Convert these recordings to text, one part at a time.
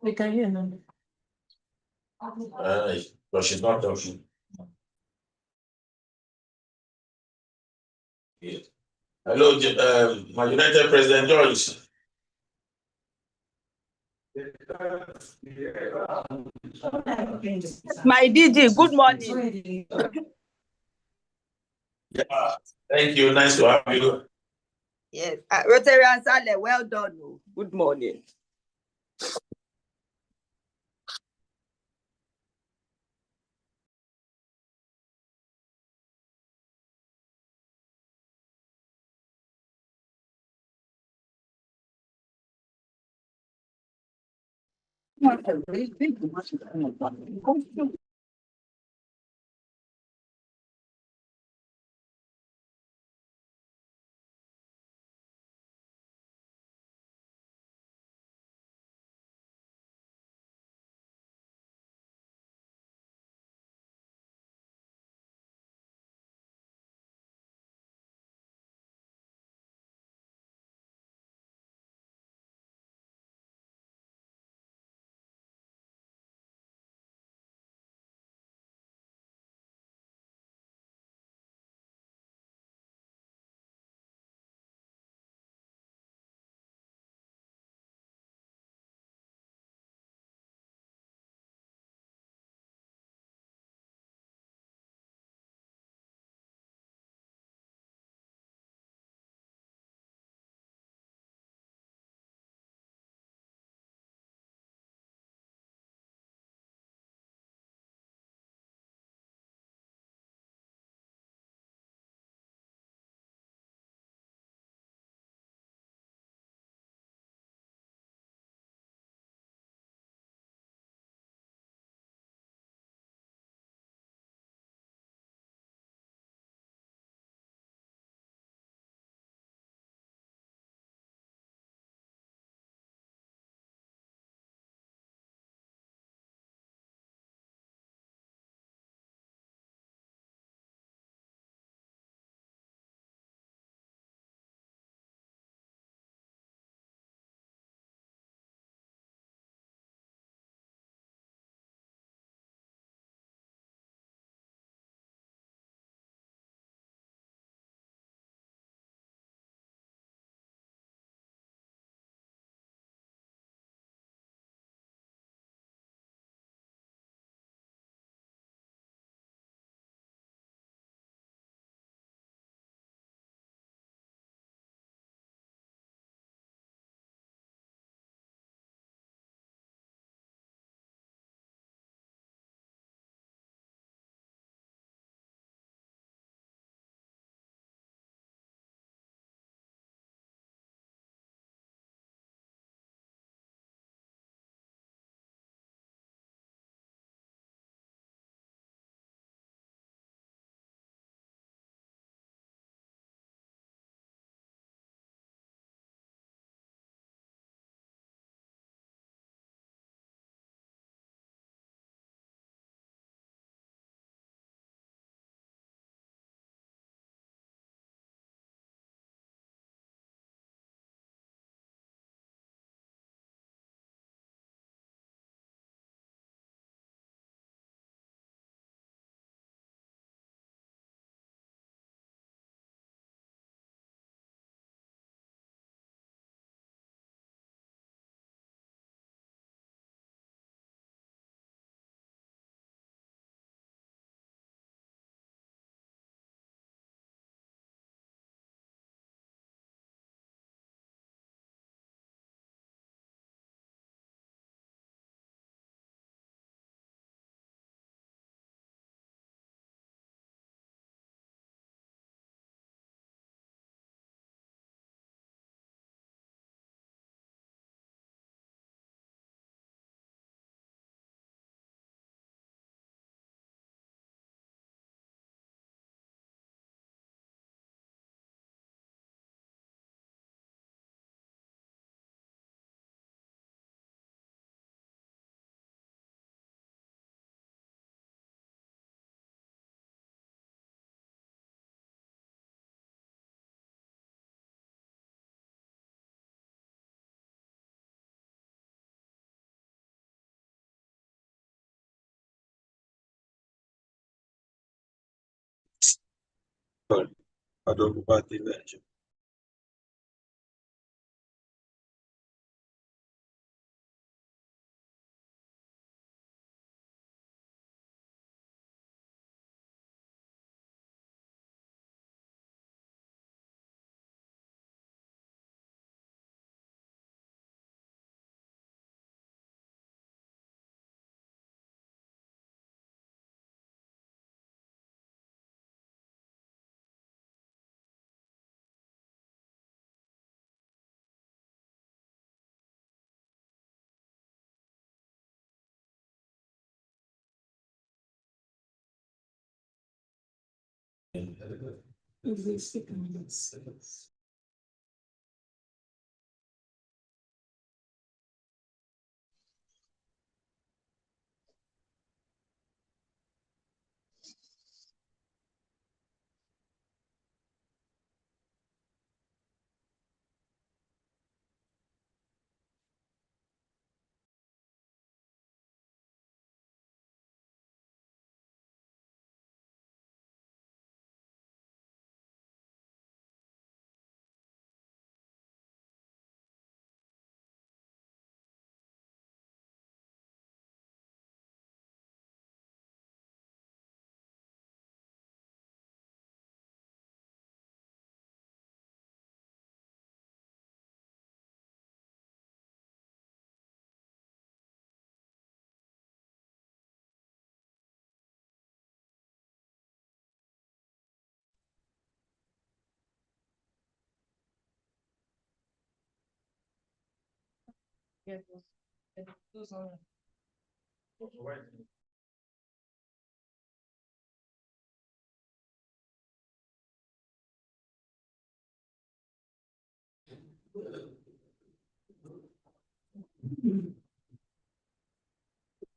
We can hear them. But she's not talking. Yeah. Hello, my United President George. My DG, good morning. Yeah, thank you. Nice to have you. Yes, Rotarian Sale, well done. Good morning.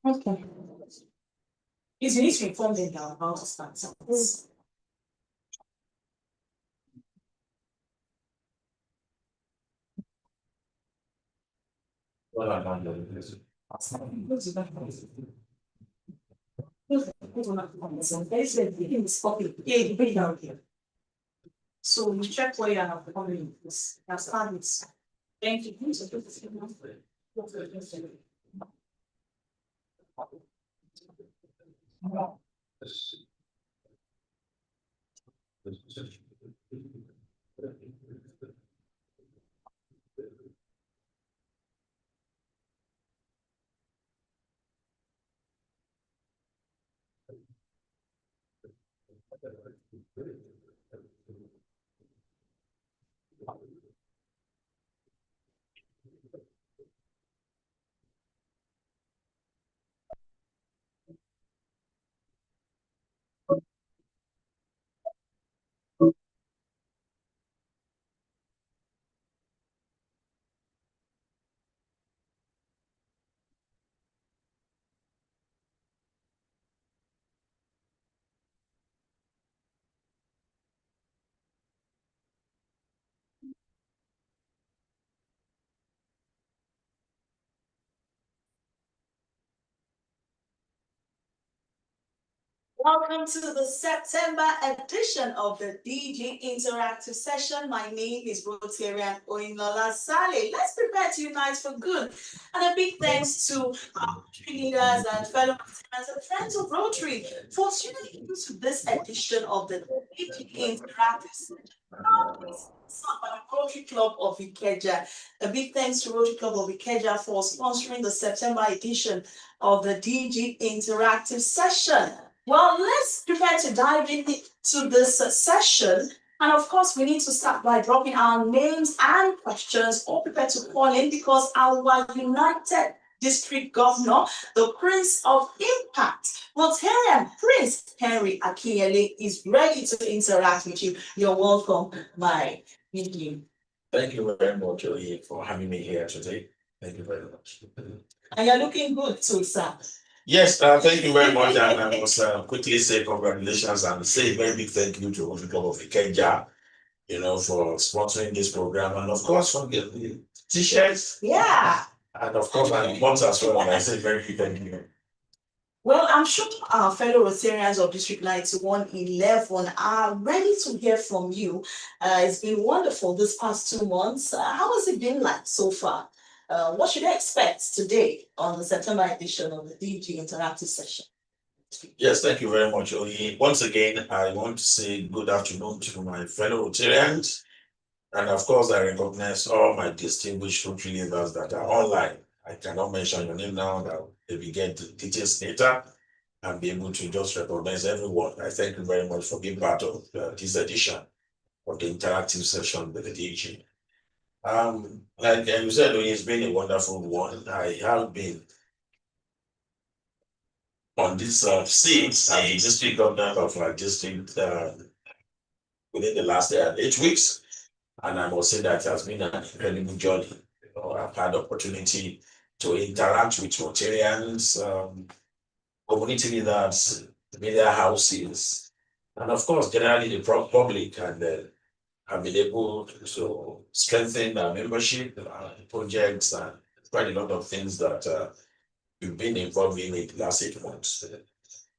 Okay. Is you need to inform them now how to start something. So you check where you are coming. That's how it's. Thank you. Welcome to the September edition of the DG Interactive Session. My name is Rotarian Oyinlola Sale. Let's prepare to unite for good. And a big thanks to our leaders and fellow Rotarians and friends of Rotary for tuning into this edition of the DG Interactive Session. By the Rotary Club of Ikeja. A big thanks to Rotary Club of Ikeja for sponsoring the September edition of the DG Interactive Session. Well, let's prepare to dive into this session. And of course, we need to start by dropping our names and questions, or prepare to call in, because our United District Governor, the Prince of Impact, Rotarian Prince Henry Akinyele, is ready to interact with you. You're welcome, my meeting. Thank you very much, Oye, for having me here today. Thank you very much. And you're looking good too, sir. Yes, thank you very much. And I must quickly say congratulations and say a very big thank you to Rotary Club of Ikeja, for sponsoring this program, and of course for the t-shirts. Yeah. And of course, my moms as well. And I say very big thank you. Well, I'm sure our fellow Rotarians of District 9111 are ready to hear from you. It's been wonderful this past 2 months. How has it been like so far? What should I expect today on the September edition of the DG Interactive Session? Yes, thank you very much, Oyi. Once again, I want to say good afternoon to my fellow Rotarians. And of course, I recognize all my distinguished Rotary leaders that are online. I cannot mention your name now, that they will get the details later and be able to just recognize everyone. I thank you very much for being part of this edition of the interactive session with the DG. Like you said, it's been a wonderful one. I have been on this seat as the district governor of our district within the last 8 weeks. And I must say that it has been an incredible journey. I've had the opportunity to interact with Rotarians, community leaders, media houses, and of course, generally the public, and have been able to strengthen our membership projects and quite a lot of things that we've been involved in the last 8 months.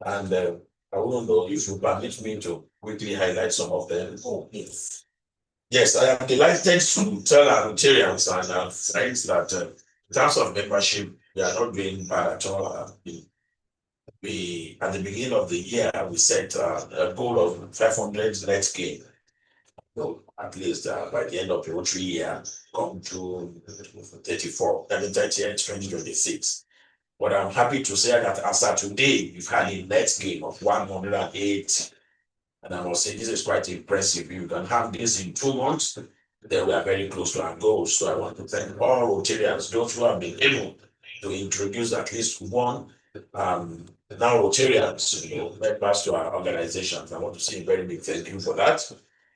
And I wouldn't know if you permit me to quickly highlight some of them. Oh, yes. Yes, I am delighted to tell our Rotarians and our friends that in terms of membership, we are not doing bad at all. We at the beginning of the year we set a goal of 500 net gain. No, at least by the end of the Rotary year, come to 34, 2026. But I'm happy to say that as of today, we've had a net gain of 108. And I must say, this is quite impressive. You can have this in 2 months, then we are very close to our goals. So I want to thank all Rotarians, those who have been able to introduce at least one now Rotarians, members to our organizations. I want to say a very big thank you for that.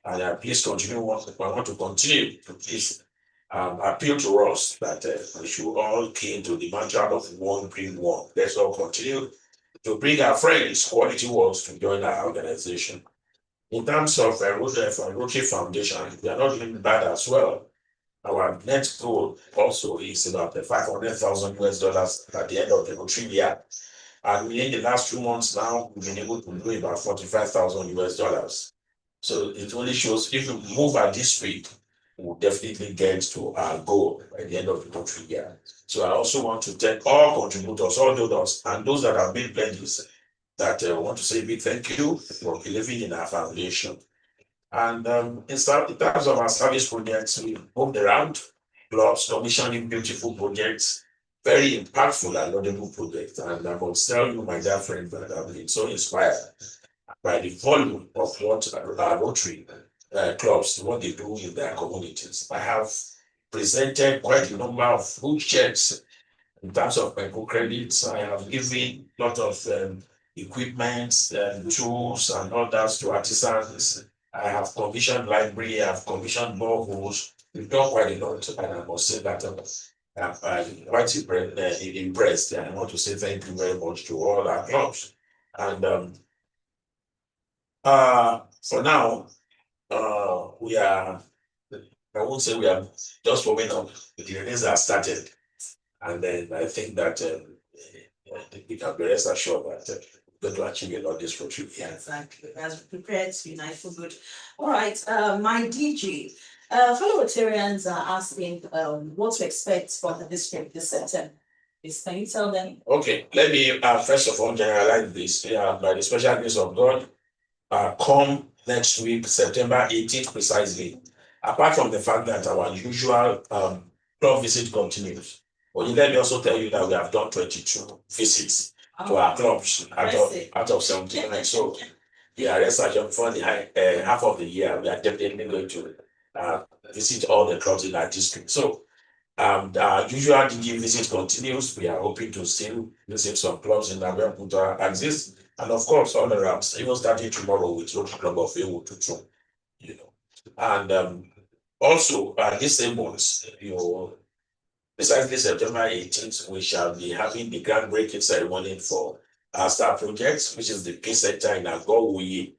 And please continue. I want to continue to please appeal to us that we should all key to the mantra of one bring one. Let's all continue to bring our friends, quality ones, to join our organization. In terms of Rotary Foundation, we are not doing bad as well. Our net goal also is about the $500,000 at the end of the Rotary year. And within the last 2 months now, we've been able to do about $45,000. So it only shows if we move at this speed, we'll definitely get to our goal by the end of the Rotary year. So I also want to thank all contributors, all donors, and those that have been pledges that I want to say a big thank you for believing in our foundation. And in terms of our service projects, we moved around, clubs, commissioning beautiful projects, very impactful and laudable projects. And I must tell you, my dear friend, that I've been so inspired by the volume of what our Rotary clubs, what they do in their communities. I have presented quite a number of food checks in terms of my book credits. I have given a lot of equipment, tools, and others to artisans. I have commissioned library, I have commissioned boreholes. We've done quite a lot, and I must say that I'm quite impressed. And I want to say thank you very much to all our clubs. And for now, we are, I won't say we are just warming up. The trainings are started. And then I think that we can be rest assured that we're going to achieve a lot this Rotary. Yeah, exactly. As we prepare to unite for good. All right, my DG, fellow Rotarians are asking what to expect from the district this September. Please, can you tell them? Okay, let me first of all generalize this. By the special grace of God, come next week, September 18th precisely. Apart from the fact that our usual club visit continues, but let me also tell you that we have done 22 visits to our clubs out of 79. So we are rest assured for the half of the year, we are definitely going to visit all the clubs in our district. So our usual DG visit continues. We are hoping to still visit some clubs in Abeokuta and this, and of course all around, even starting tomorrow with Rotary Club of Ewu Tutu, And also this same month, precisely September 18th, we shall be having the groundbreaking ceremony for our star projects, which is the Peace Center in Agowuyi.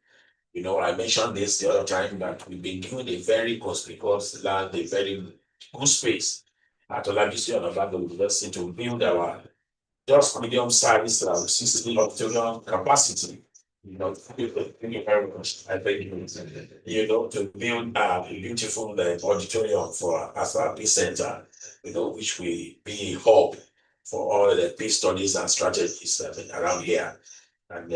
I mentioned this the other time that we've been given a very conspicuous land, a very good space at Olabisi Onabanjo University to build our just medium size, 60 auditorium capacity. Thank you very much. I thank you. To build a beautiful auditorium for Asrapi Center, which will be a hub for all the peace studies and strategies around here. And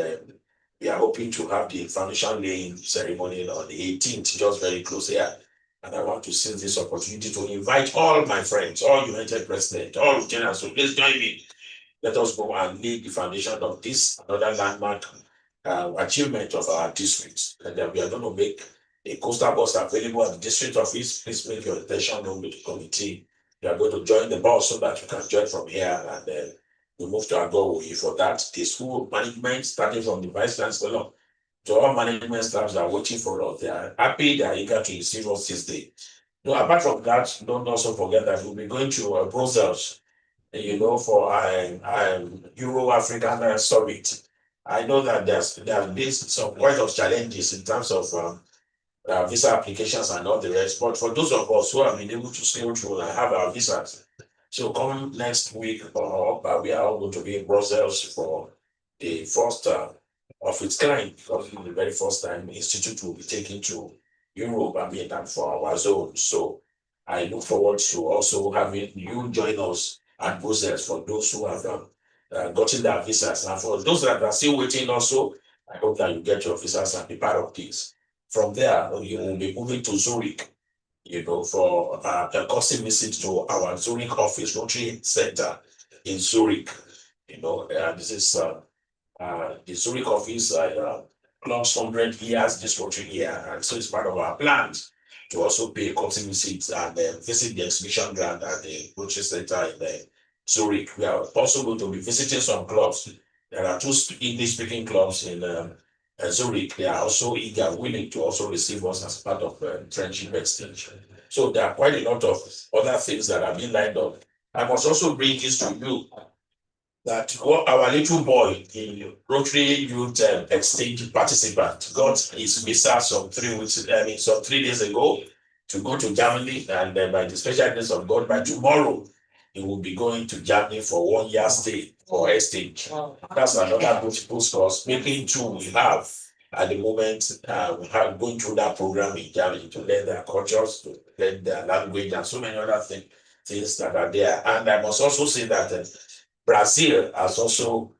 we are hoping to have the foundation laying ceremony on the 18th, just very close here. And I want to seize this opportunity to invite all my friends, all United President, all lieutenants, so please join me. Let us go and lay the foundation of this another landmark achievement of our district. And then we are going to make a coaster bus available at the district office. Please make your intention known to the committee. You are going to join the bus so that you can join from here, and then we move to Agowoyi for that. The school management, starting from the vice chancellor to all management staffs that are waiting for us. They are happy, they are eager to receive us this day. No, apart from that, don't also forget that we'll be going to Brussels, for Euro African Summit. I know that there have been some quite of challenges in terms of visa applications and all the rest. But for those of us who have been able to scale through and have our visas, so come next week, we are all going to be in Brussels for the first of its kind, because the very first time Institute will be taken to Europe, and for our zone. So I look forward to also having you join us at Brussels for those who have gotten their visas. And for those that are still waiting also, I hope that you get your visas and be part of this. From there, you will be moving to Zurich, for a custom visit to our Zurich office, Rotary Center in Zurich. This is the Zurich office clocks 100 years this Rotary year. And so it's part of our plans to also pay a custom visit and visit the exhibition ground at the Rotary Center in Zurich. We are also going to be visiting some clubs. There are 2 English-speaking clubs in Zurich. They are also eager, willing to also receive us as part of friendship exchange. So there are quite a lot of other things that have been lined up. I must also bring this to you that our little boy, the Rotary Youth Exchange participant, got his visa some 3 days ago to go to Germany, and by the special grace of God, by tomorrow he will be going to Germany for 1 year stay for exchange. That's another beautiful source. Making 2 we have at the moment. We have going through that program in Germany to learn their cultures, to learn their language, and so many other things that are there. And I must also say that Brazil has also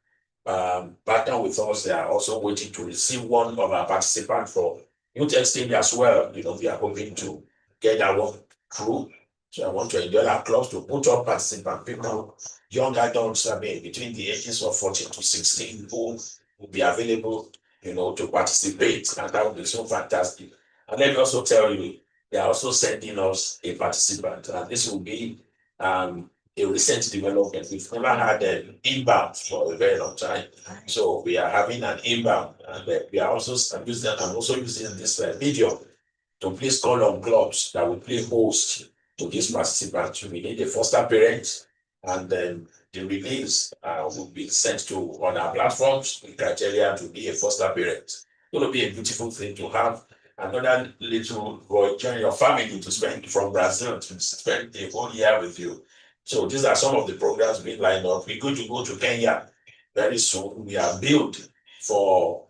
partnered with us. They are also waiting to receive one of our participants for youth exchange as well. We are hoping to get that one through. So I want to enjoy our clubs to put up participant people, young adults, between the ages of 14 to 16, who will be available, to participate. And that would be so fantastic. And let me also tell you, they are also sending us a participant. And this will be a recent development. We've never had an inbound for a very long time. So we are having an inbound, and we are also using this medium to please call on clubs that will play host to these participants. We need a foster parent, and then the release will be sent to on our platforms with criteria to be a foster parent. It's going to be a beautiful thing to have another little boy join your family to spend from Brazil to spend a whole year with you. So these are some of the programs being lined up. We're going to go to Kenya very soon. We are built for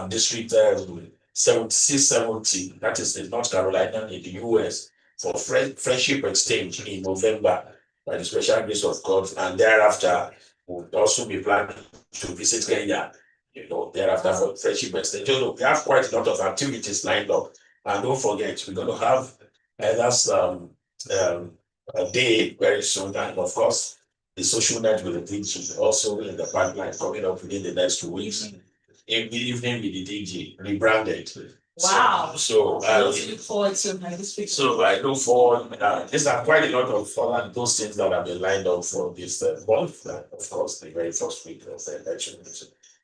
District 7670, that is in North Carolina in the US, for friendship exchange in November by the special grace of God. And thereafter, we'll also be planning to visit Kenya, thereafter for friendship exchange. We have quite a lot of activities lined up. And don't forget, we're going to have a day very soon. And of course, the social net with the DG also in the pipeline coming up within the next 2 weeks. In the evening with the DG rebranded. Wow. So I look forward to this week. So I look forward. These are quite a lot of those things that have been lined up for this month. Of course, the very first week of the election.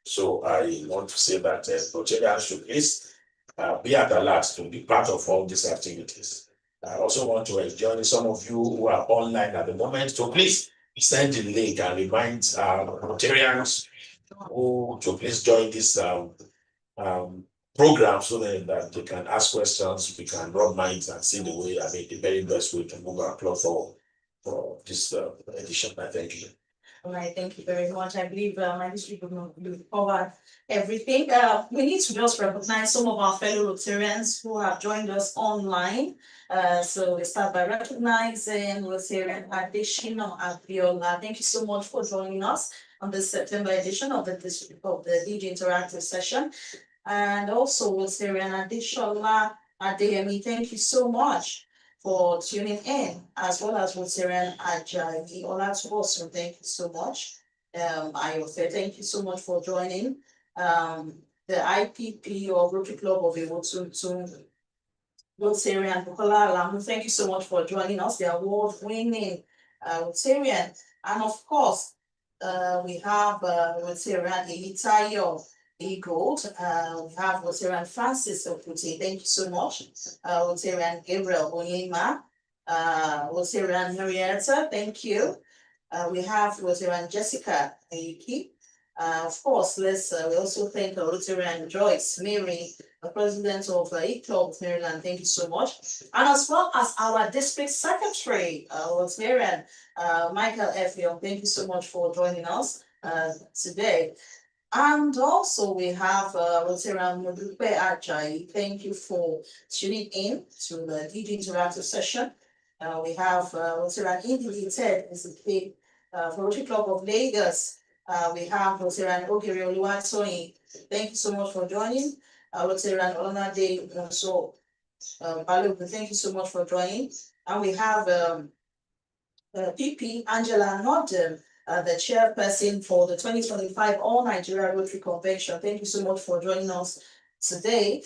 So I want to say that Rotarians should please be at alert to be part of all these activities. I also want to enjoin some of you who are online at the moment to please send the link and remind Rotarians who to please join this program so that they can ask questions, we can rub minds and see the way, the very best way to move our club for this edition. I thank you. All right, thank you very much. I believe my district will cover everything. We need to just recognize some of our fellow Rotarians who have joined us online. So we start by recognizing Rotarian Additional Abiola. Thank you so much for joining us on this September edition of the district of the DG Interactive session. And also Rotarian Adishola Adeyemi, thank you so much for tuning in, as well as Rotarian Ajayi Olatubosun, thank you so much. Ayofe, thank you so much for joining. The IPP or Rotary Club of Iwotuntun, Rotarian Bukola Alamu, thank you so much for joining us. The award-winning Rotarian, and of course, we have Rotarian Elitayo Gold. We have Rotarian Francis Okuti. Thank you so much. Rotarian Gabriel Onyema. Rotarian Marietta. Thank you. We have Rotarian Jessica Ayuki. Of course, we also thank Rotarian Joyce Mary, the president of E-Club of Maryland. Thank you so much. And as well as our district secretary, Rotarian Michael F. Young. Thank you so much for joining us today. And also we have Rotarian Modupe Ajayi. Thank you for tuning in to the DG Interactive session. We have Rotarian Indili Ted is the big Rotary Club of Lagos. We have Rotarian Ogiri Oluwatoyin. Thank you so much for joining. Rotarian Olonade so Balogun, thank you so much for joining. And we have PP Angela Nordem, the chairperson for the 2025 All Nigeria Rotary Convention. Thank you so much for joining us today.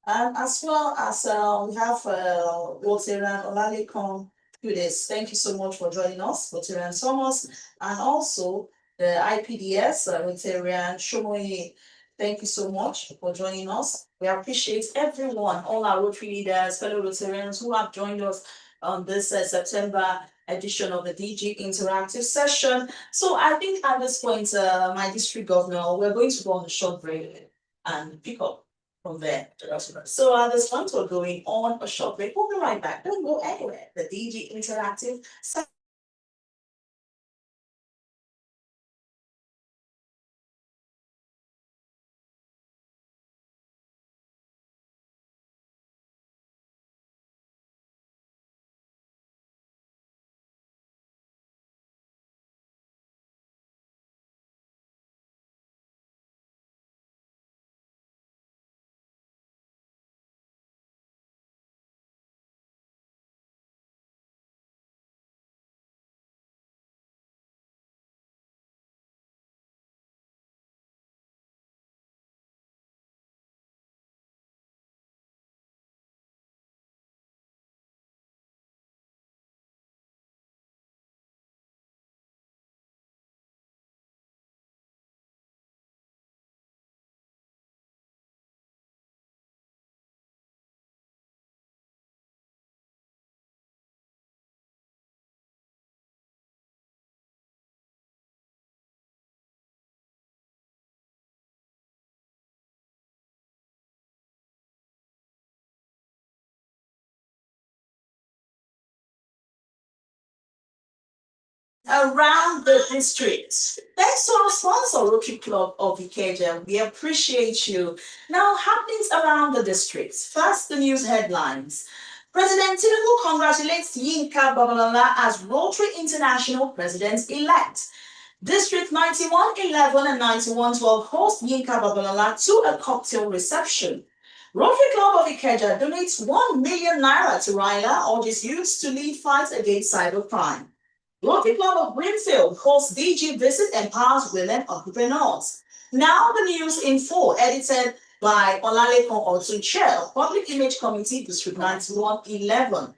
As well as we have Rotarian Olalekan Kudes. Thank you so much for joining us, Rotarian Somos, and also the IPDS, Rotarian Shomoye. Thank you so much for joining us. We appreciate everyone, all our Rotary leaders, fellow Rotarians who have joined us on this September edition of the DG Interactive session. So I think at this point, my district governor, we're going to go on a short break and pick up from there. So at this point, we're going on a short break. We'll be right back. Don't go anywhere. The DG Interactive session. Around the district. Thanks to our sponsor, Rotary Club of Ikeja. We appreciate you. Now, happenings around the district. First, the news headlines. President Tinubu congratulates Yinka Babalala as Rotary International President-elect. District 9111 and 9112 host Yinka Babalala to a cocktail reception. Rotary Club of Ikeja donates 1 million naira to Raila, urges youths to lead fights against cybercrime. Rotary Club of Greenfield hosts DG Visit empowers women entrepreneurs. Now the news in full, edited by Olalekan Otun, Chair of Public Image Committee, District 9111.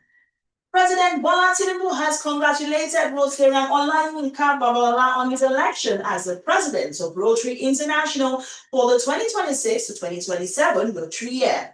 President Bola Tinubu has congratulated Rotarian Olayinka Babalala on his election as the president of Rotary International for the 2026 to 2027 Rotary year.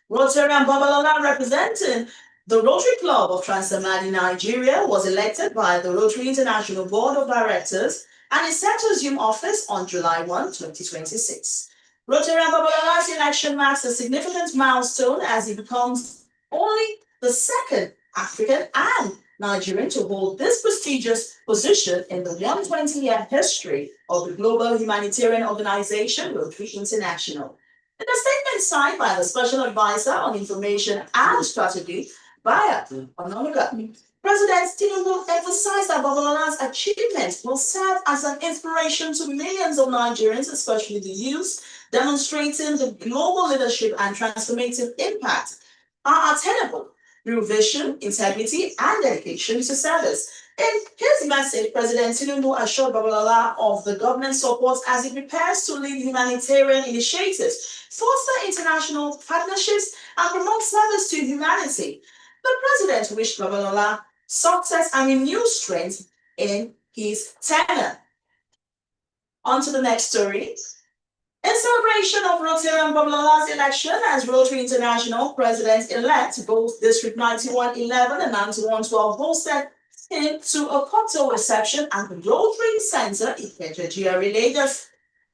Rotarian Babalala, representing the Rotary Club of Transamadi, Nigeria, was elected by the Rotary International Board of Directors and is set to assume office on July 1, 2026. Rotarian Babalala's election marks a significant milestone as he becomes only the second African and Nigerian to hold this prestigious position in the 120-year history of the global humanitarian organization, Rotary International. In a statement signed by the Special Advisor on Information and Strategy, Baya Ononuga, President Tinubu emphasized that Babalola's achievements will serve as an inspiration to millions of Nigerians, especially the youth, demonstrating the global leadership and transformative impact are attainable through vision, integrity, and dedication to service. In his message, President Tinubu assured Babalola of the government's support as he prepares to lead humanitarian initiatives, foster international partnerships, and promote service to humanity. The president wished Babalola success and renewed strength in his tenure. On to the next story. In celebration of Rotarian Babalola's election as Rotary International President-elect, both District 9111 and 9112 hosted him to a cocktail reception at the Rotary Center in Ikeja, GRA, Lagos.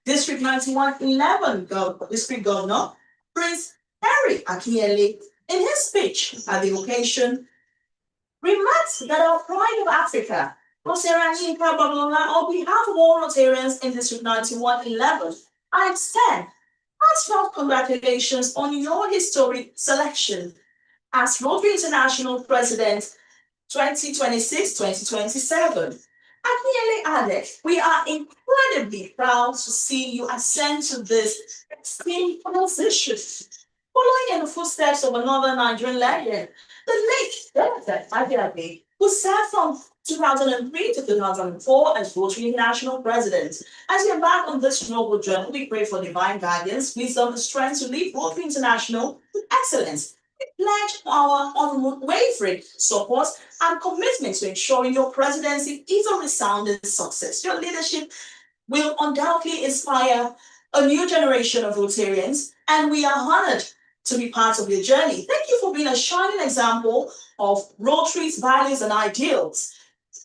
District 9111 District Governor Prince Henry Akinyele, in his speech at the occasion, remarked that our pride of Africa, Rotarian Yinka Babalola, on behalf of all Rotarians in District 9111, I extend heartfelt congratulations on your historic selection as Rotary International President 2026-2027. Akinyele added, we are incredibly proud to see you ascend to this esteemed position, following in the footsteps of another Nigerian legend, the late Dr. Abiyabi, who served from 2003 to 2004 as Rotary National President. As we embark on this noble journey, we pray for divine guidance, wisdom, and strength to lead Rotary International with excellence. We pledge our unwavering support and commitment to ensuring your presidency is a resounding success. Your leadership will undoubtedly inspire a new generation of Rotarians, and we are honored to be part of your journey. Thank you for being a shining example of Rotary's values and ideals.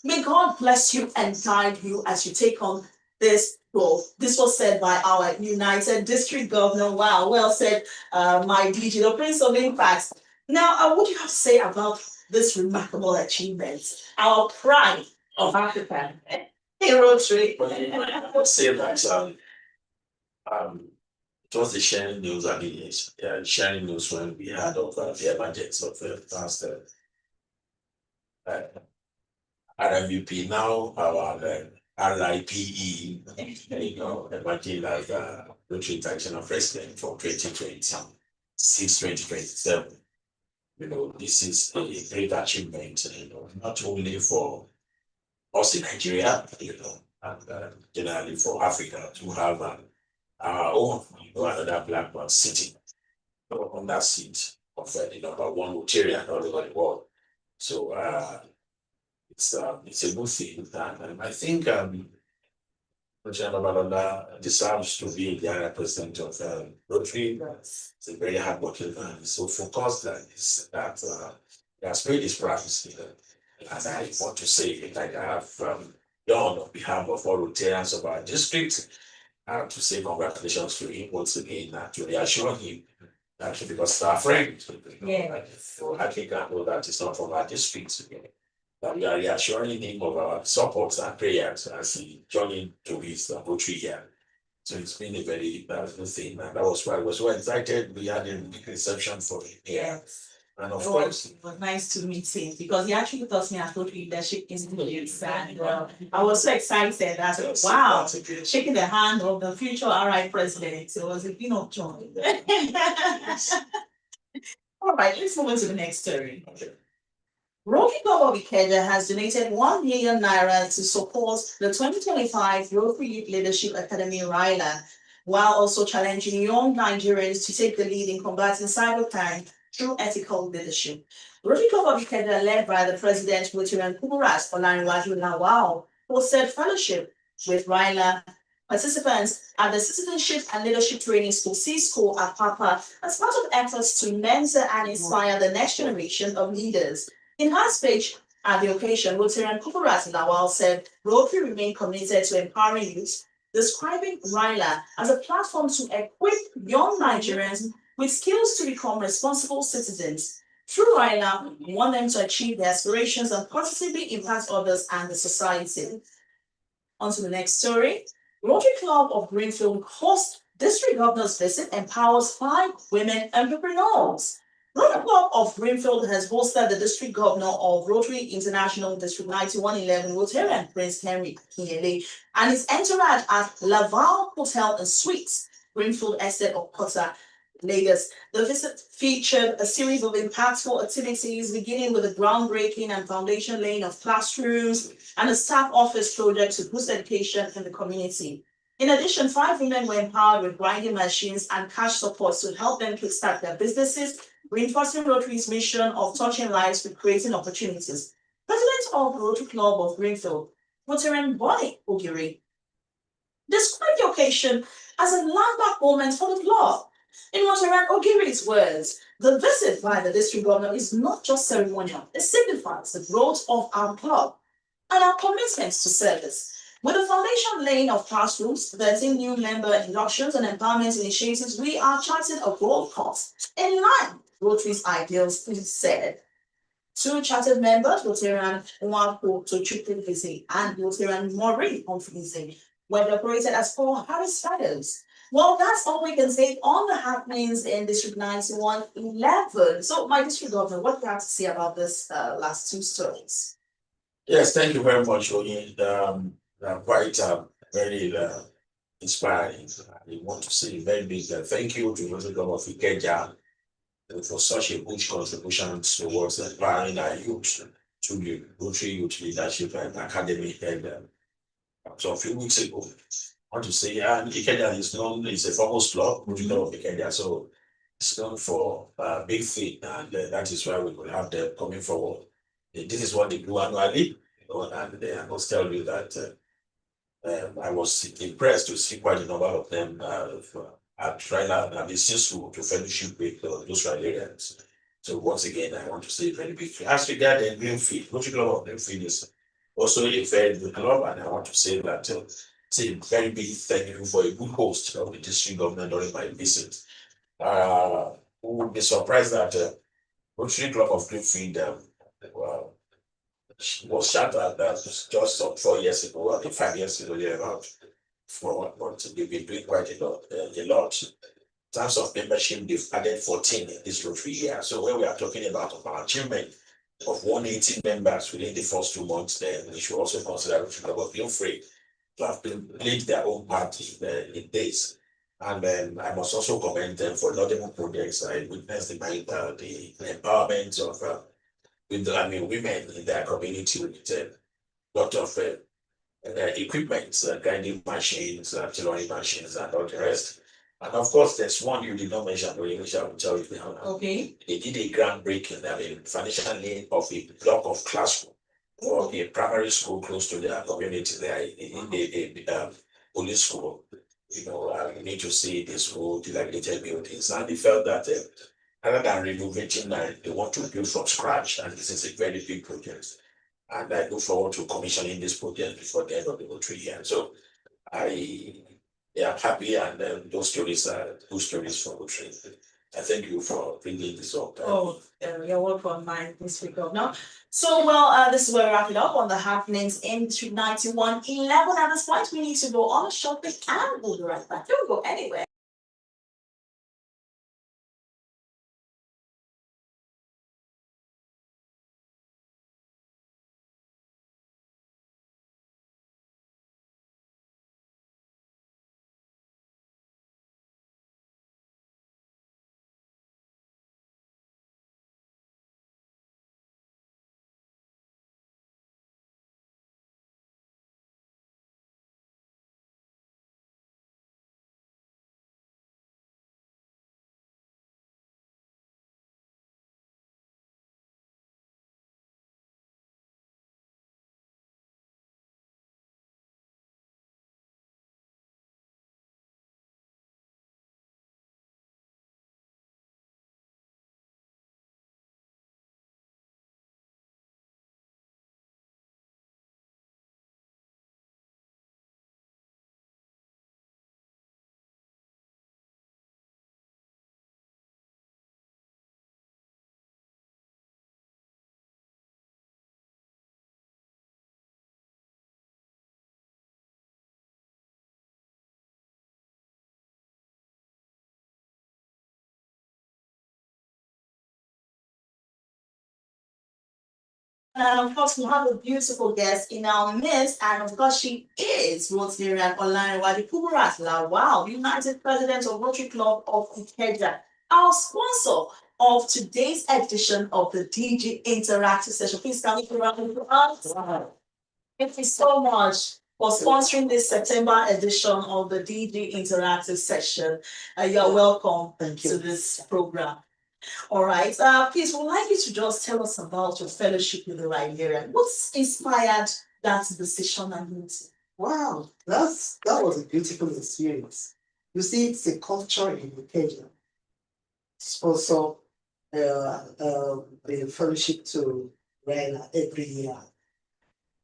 May God bless you and guide you as you take on this role. This was said by our United District Governor. Wow, well said, my DG, the Prince of Impact. Now, what do you have to say about this remarkable achievement, our pride of Africa in Rotary? I would say that it was the sharing news and the sharing news when we had of the emergence of the past RMUP, now our RIPE, emerging as Rotary International President for 2026-2027. This is a great achievement, not only for us in Nigeria, and generally for Africa to have our own, another black man sitting on that seat of number one Rotarian all over the world. So it's a good thing, and I think Rotarian Babalola deserves to be the president of Rotary. It's a very hardworking man, so focused that he has paid his price. And I want to say that I have done on behalf of all Rotarians of our district to say congratulations to him once again and to reassure him that because our friend, so I think I know that it's not from our district. That we are reassuring him of our support and prayers as he journeyed to his Rotary year. So it's been a very good thing, and that was why I was so excited. We had a big reception for him. Yes. And of course, it was nice to meet him because he actually taught me at Rotary Leadership Institute, and I was so excited. I said, wow, shaking the hand of the future RI president. So it was a bit of joy. All right, let's move on to the next story. okay. Rotary Club of Ikeja has donated 1 million naira to support the 2025 Rotary Youth Leadership Academy RILA, while also challenging young Nigerians to take the lead in combating cybercrime through ethical leadership. Rotary Club of Ikeja, led by the president, Rotarian Kuburas Olaniwaju Lawal, hosted fellowship with RILA participants at the Citizenship and Leadership Training School, C-School at Papa, as part of efforts to mentor and inspire the next generation of leaders. In her speech at the occasion, Rotarian Kuburas Lawal said Rotary remained committed to empowering youth, describing RILA as a platform to equip young Nigerians with skills to become responsible citizens. Through RILA, we want them to achieve their aspirations and positively impact others and the society. On to the next story. Rotary Club of Greenfield hosts District Governor's visit empowers 5 women entrepreneurs. Rotary Club of Greenfield has hosted the District Governor of Rotary International District 9111, Rotarian Prince Henry Kinyele, and his entourage at Laval Hotel and Suites, Greenfield Estate of Potter, Lagos. The visit featured a series of impactful activities, beginning with the groundbreaking and foundation laying of classrooms and a staff office project to boost education in the community. In addition, 5 women were empowered with grinding machines and cash support to help them kickstart their businesses, reinforcing Rotary's mission of touching lives with creating opportunities. President of the Rotary Club of Greenfield, Rotarian Bonnie Ogiri, described the occasion as a landmark moment for the club. In Rotarian Ogiri's words, the visit by the district governor is not just ceremonial, it signifies the growth of our club and our commitments to service. With the foundation laying of classrooms, 13 new member inductions and empowerment initiatives, we are charting a growth course in line with Rotary's ideals, he said. 2 chartered members, Rotarian Nwankwo Tochukwu and Rotarian Maureen Humphreys, were decorated as 4 Harris Fellows. Well, that's all we can say on the happenings in District 9111. So, my district governor, what do you have to say about this last 2 stories? Yes, thank you very much, Oyin. Quite very inspiring. I want to say very big thank you to the government of Ikeja for such a huge contribution towards empowering our youth to the Rotary Youth Leadership and Academy. And so a few weeks ago, I want to say, Ikeja is known, it's a famous club, Rotary Club of Ikeja, so it's known for big thing, and that is why we will have them coming forward. This is what they do annually, and I must tell you that I was impressed to see quite a number of them at Trinidad and since to fellowship with those Rotarians. So once again, I want to say very big. As regards the Greenfield, Rotary Club of Greenfield is also a very good club, and I want to say that say very big thank you for a good host of the district government during my visit. Who would be surprised that Rotary Club of Greenfield well, was shattered just some 4 years ago, I think 5 years ago, yeah, about 4 months. They've been doing quite a lot, a lot. In terms of membership, they've added 14 in this Rotary year. So when we are talking about our achievement of 180 members within the first 2 months, then we should also consider Rotary Club of Greenfield to have played their own part in this. And then I must also commend them for notable projects. I witnessed the empowerment of women in their community with a lot of equipment, grinding machines, tailoring machines, and all the rest. And of course, there's one you did not mention, but which I will tell you now. Okay. They did a groundbreaking, financial need of a block of classroom for a primary school close to their community there in the police school. You need to see the school dilapidated buildings, and they felt that rather than renovating, they want to build from scratch, and this is a very big project. And I look forward to commissioning this project before the end of the Rotary year. So I am happy, and those stories are good stories for Rotary. I thank you for bringing this up. You're welcome, my district governor. So, this is where we wrap it up on the happenings in District 9111. At this point, we need to go on a short break and we'll be right back. Don't go anywhere. And of course, we have a beautiful guest in our midst, and of course, she is Rosemary Olanrewaju Kuburat. Wow, United President of Rotary Club of Ikeja, our sponsor of today's edition of the DG Interactive Session. Please come around with us. Wow. Thank you so much for sponsoring this September edition of the DG Interactive Session. You're welcome to this program. All right. Please, would like you to just tell us about your fellowship with the Rhinerian. What's inspired that decision and meeting? Wow, that was a beautiful experience. You see, it's a culture in Kenya. Sponsor the fellowship to Raina every year.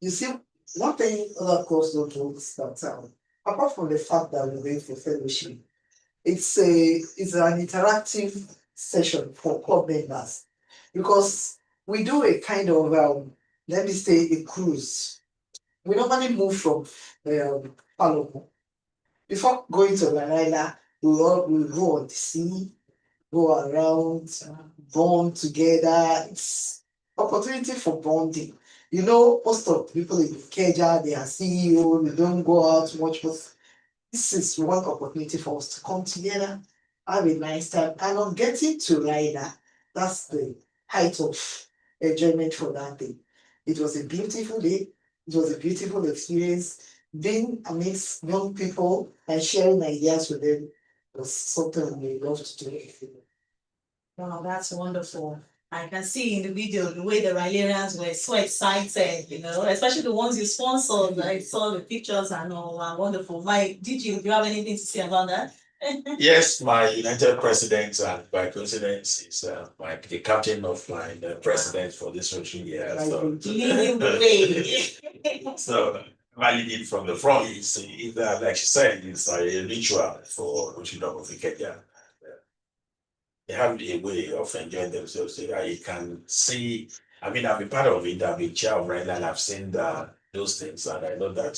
You see, one thing other course don't do is that apart from the fact that we're going for fellowship, it's an interactive session for club members because we do a kind of let me say a cruise. We normally move from Palomo. Before going to Manila, we go on the sea, go around, bond together. It's opportunity for bonding. You know, most of people in Keja, they are CEO, they don't go out much, but this is one opportunity for us to come together, have a nice time. And on getting to Raida, that's the height of enjoyment for that day. It was a beautiful day. It was a beautiful experience. Being amidst young people and sharing ideas with them was something we love to do. Wow, that's wonderful. I can see in the video the way the Rhinerians were so excited, especially the ones you sponsored. I saw the pictures and all. Wow, wonderful. Do you have anything to say about that? Yes, my United President and by coincidence is the captain of my president for this social year. So leading the way. So I lead it from the front. Like she said, it's a ritual for Rotary Club of Ikeja. They have a way of enjoying themselves. You can see. I mean, I've been part of it. I've been chair of Rhine and I've seen those things, and I know that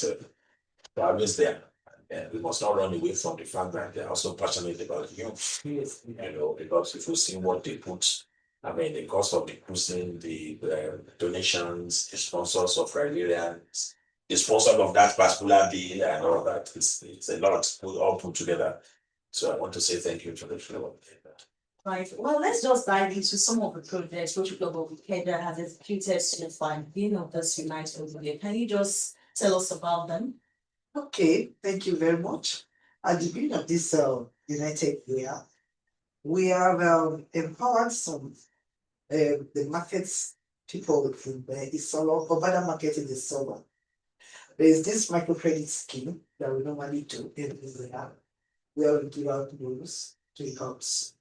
they're always there. And we must not run away from the fact that they're also passionate about youth. Because if you see what they put, I mean, the cost of the cruising, the donations, the sponsors of Rhinerians, the sponsor of that particular day, and all that, it's a lot all put together. So I want to say thank you to the floor. Right. Well, let's just dive into some of the projects Rotary Club of Ikeja has executed so far being of this United Way. Can you just tell us about them? Okay, thank you very much. At the beginning of this United Year, we have empowered some the markets people in Isolo, Obada market in Isolo. There is this microcredit scheme that we normally do every year, where we give out loans to accounts.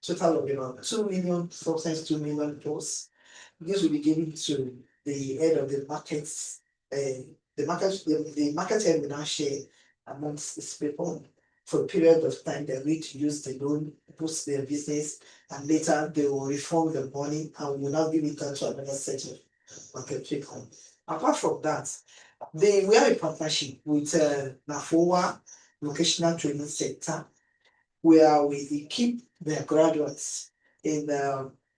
Total of about 2 million, sometimes 2 million plus. This will be given to the head of the markets. The market head will now share amongst these people for a period of time. They're going to use the loan, boost their business, and later they will refund the money and will now give it to another set of market people. Apart from that, we have a partnership with NAFOA Vocational Training Center, where we keep their graduates in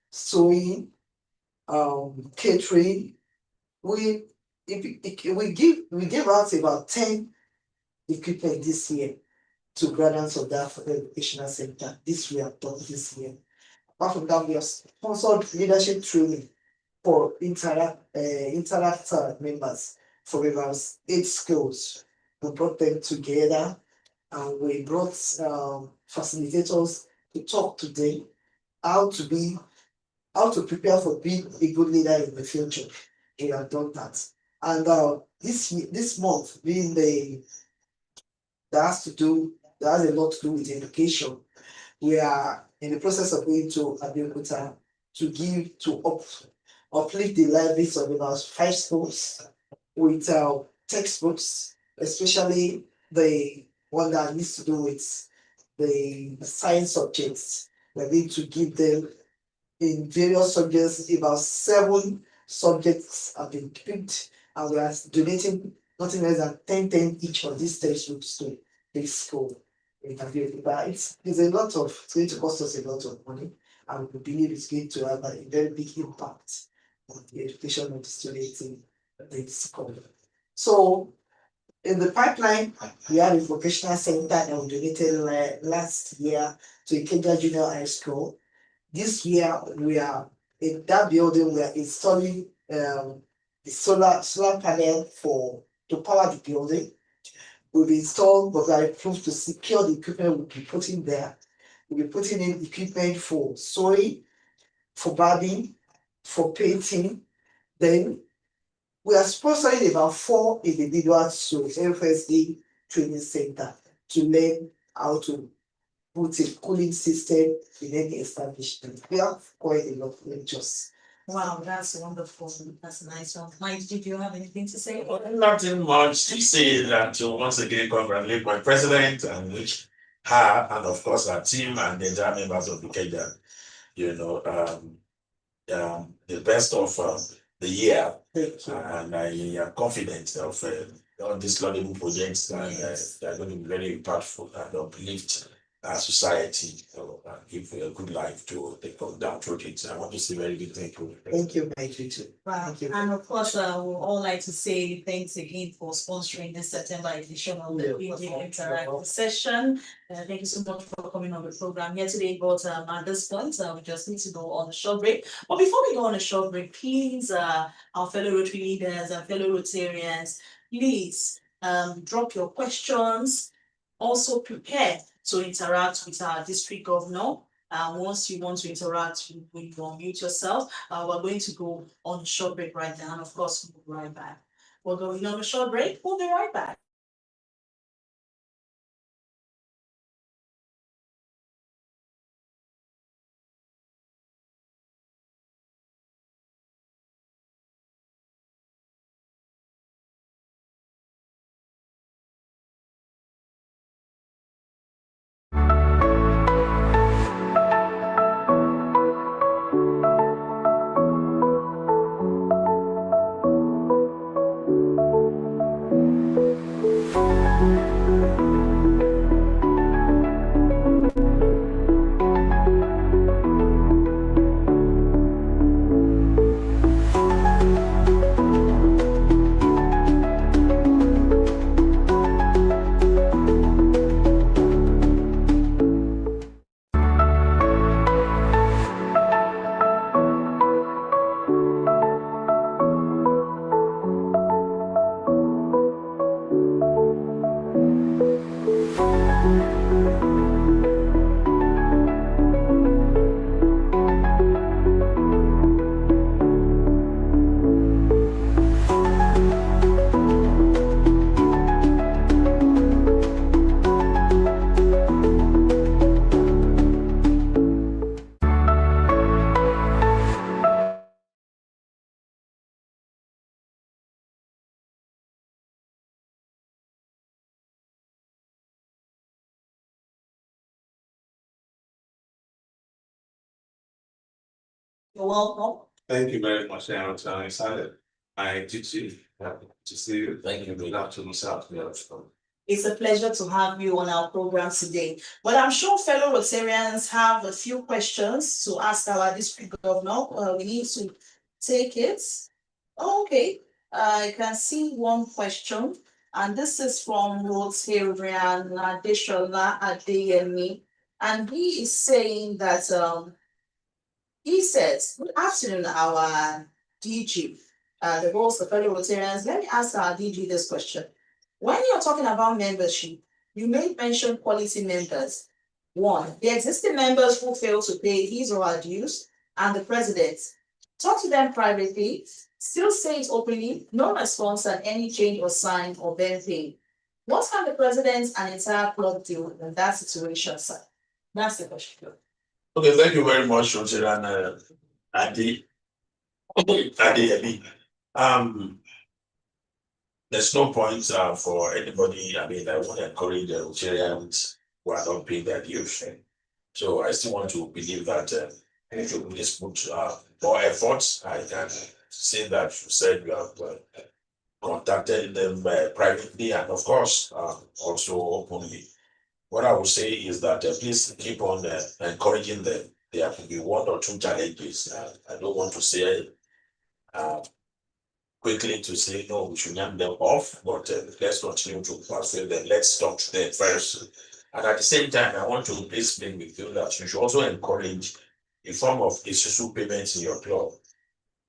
sewing, catering. We gave out about 10 equipment this year to graduates of that educational center. This we have done this year. Apart from that, we have sponsored leadership training for Interact members for about 8 schools. We brought them together and we brought facilitators to talk to them how to prepare for being a good leader in the future. We have done that. And this month being that has a lot to do with education. We are in the process of going to Abeokuta to uplift the libraries of about 5 schools with textbooks, especially the one that needs to do with the science subjects. We're going to give them in various subjects. About 7 subjects have been picked, and we are donating nothing less than 10 each of these textbooks to this school. It's going to cost us a lot of money, and we believe it's going to have a very big impact of the education of the students in the school. So in the pipeline, we have a vocational center that we donated last year to Ikeja Junior High School. This year, we are in that building, we are installing the solar panel to power the building. We've installed, but we are approved to secure the equipment we'll be putting there. We'll be putting in equipment for sewing, for barbing, for painting. Then we are sponsoring about 4 individuals to FSD training center to learn how to put a cooling system in any establishment. We have quite a lot of lectures. Wow, that's wonderful. That's a nice one. Mike, did you have anything to say? Well, nothing much to say than to once again congratulate my president and wish her and of course her team and the entire members of the Kenya, the best of the year. Thank you. And I am confident of all these laudable projects that they are going to be very impactful and uplift our society and give a good life to the downtrodden. I want to say very good thank you. Thank you, Mike. Wow. Thank you. And of course, we all like to say thanks again for sponsoring this September edition of the PG Interactive session. Thank you so much for coming on the program here today. But at this point, we just need to go on a short break. But before we go on a short break, please, our fellow Rotary leaders and fellow Rotarians, please drop your questions. Also prepare to interact with our district governor. Once you want to interact, you unmute yourself. We're going to go on a short break right now, and of course, we'll be right back. We're going on a short break. We'll be right back. You're welcome. Thank you very much, Aaron. I'm excited. I did see to see you. Thank you. Good afternoon, South. It's a pleasure to have you on our program today. But I'm sure fellow Rotarians have a few questions to ask our district governor. We need to take it. Okay, I can see one question, and this is from Rotarian Adeshola Adeyemi, and he is saying that he says, good afternoon, our DG, the roles of fellow Rotarians. Let me ask our DG this question. When you're talking about membership, you may mention quality members. One, the existing members who fail to pay his or her dues, and the president. Talk to them privately, still say it openly, no response and any change or sign of them paying. What can the president and entire club do in that situation, sir? That's the question. Okay, thank you very much, Rotarian Adeyemi. There's no point for anybody. I mean, I want to encourage the Rotarians who are not paying their dues. So I still want to believe that if you please put more efforts, I can say that you said you have contacted them privately and of course also openly. What I would say is that please keep on encouraging them. There could be one or two challenges. I don't want to say quickly to say, no, we should name them off, but let's continue to pursue them. Let's talk to them first. And at the same time, I want to explain with you that you should also encourage a form of issue payments in your club.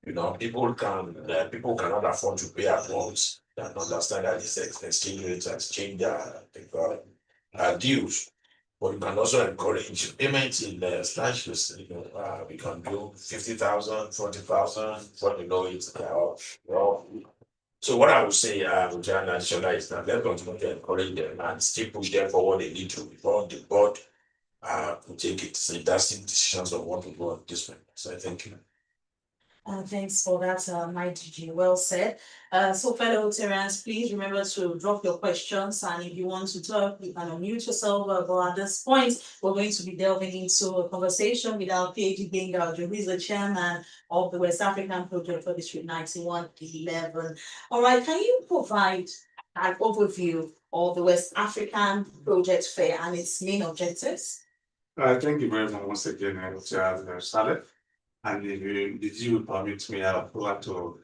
You know, people cannot afford to pay at once. They understand that this exchange rate has changed their dues. But you can also encourage payments in the slashes. We can do 50,000, 40,000, what you know it's well. So what I would say, Jan and Shola, is that let's continue to encourage them and still push them for what they need to before the board will take it. So that's the decisions of what to do on this one. So I thank you. Thanks for that, my DG. Well said. So fellow Rotarians, please remember to drop your questions, and if you want to talk, you can unmute yourself. But at this point, we're going to be delving into a conversation with our PhD Benga, who is the chairman of the West African Project for District 9111. All right, can you provide an overview of the West African Project Fair and its main objectives? Thank you very much once again, Saleh. And if you would permit me, I would like to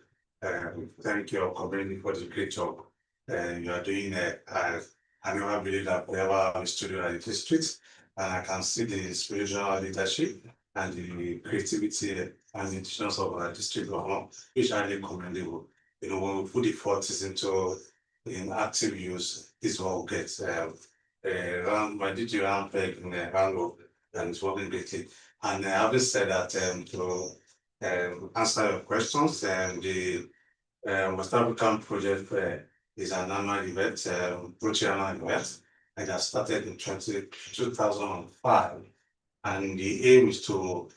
thank your community for the great job you are doing. I never believe that we ever have a studio at the district, and I can see the spiritual leadership and the creativity and the intentions of our district governor, which are really commendable. You know, when we put the forces into in active use, this will get around my DG round peg in the handle, and it's working greatly. And having said that, to answer your questions, the West African Project Fair is an annual event, Rotary event, and that started in 2005. And the aim is to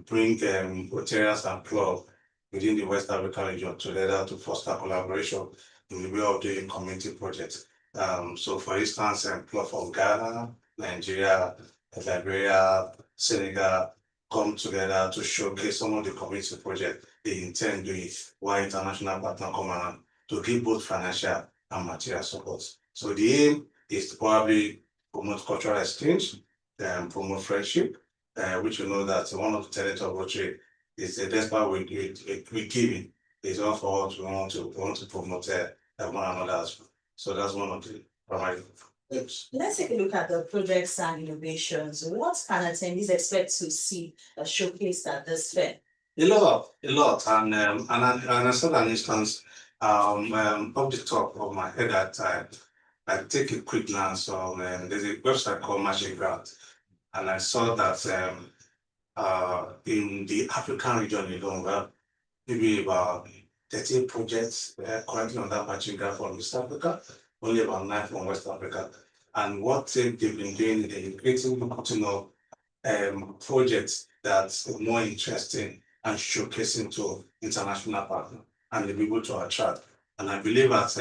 bring Rotarians and club within the West African region together to foster collaboration in the way of doing community projects. So for instance, club from Ghana, Nigeria, Liberia, Senegal come together to showcase some of the community projects they intend doing, while international partners come around to give both financial and material support. So the aim is to probably promote cultural exchange, promote friendship, which you know that one of the tenets of Rotary is despite we giving is all for us. We want to promote one another as well. So that's one of the primary. Let's take a look at the projects and innovations. What can attendees expect to see showcased at this fair? A lot, and I saw an instance off the top of my head that I take a quick glance on. There's a website called Magic Grant, and I saw that in the African region alone, well, maybe about 13 projects currently on that Magic Grant from East Africa, only about 9 from West Africa. And what they've been doing is creating projects that's more interesting and showcasing to international partners, and they'll be able to attract. And I believe that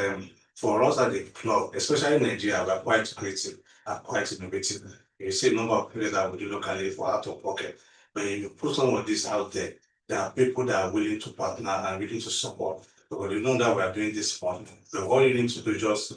for us at the club, especially in Nigeria, we're quite creative and quite innovative. You see a number of people that we do locally for out of pocket. But if you put some of this out there, there are people that are willing to partner and willing to support. Because you know that we are doing this fund. So all you need to do is just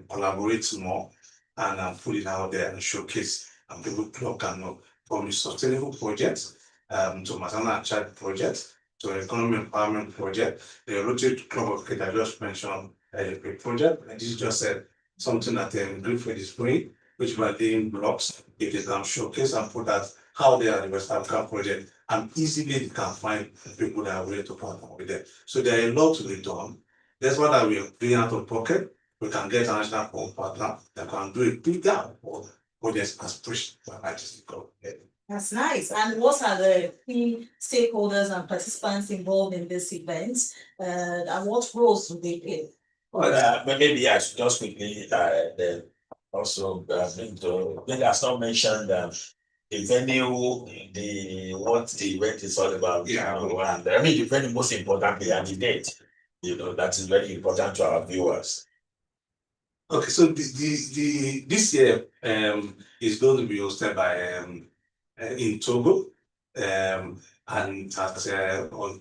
collaborate more and put it out there and showcase, and people can know from the sustainable projects to maternal and child projects to economic empowerment project. The Rotary Club of Kenya just mentioned a project, and this just said something that good for this spring, which we are doing blocks. If they can showcase and put that how they are the West African project, and easily they can find people that are willing to partner with them. So there are a lot to be done. That's what we are doing out of pocket. We can get an international partner that can do a bigger project aspiration for artistic growth. That's nice. And what are the key stakeholders and participants involved in this event? And what roles do they play? Well, maybe I should just quickly then also bring to. I think I not mentioned the venue, what the event is all about. Yeah. And I mean the very most importantly and the date. You know, that is very important to our viewers. Okay, so this year is going to be hosted by in Togo, and at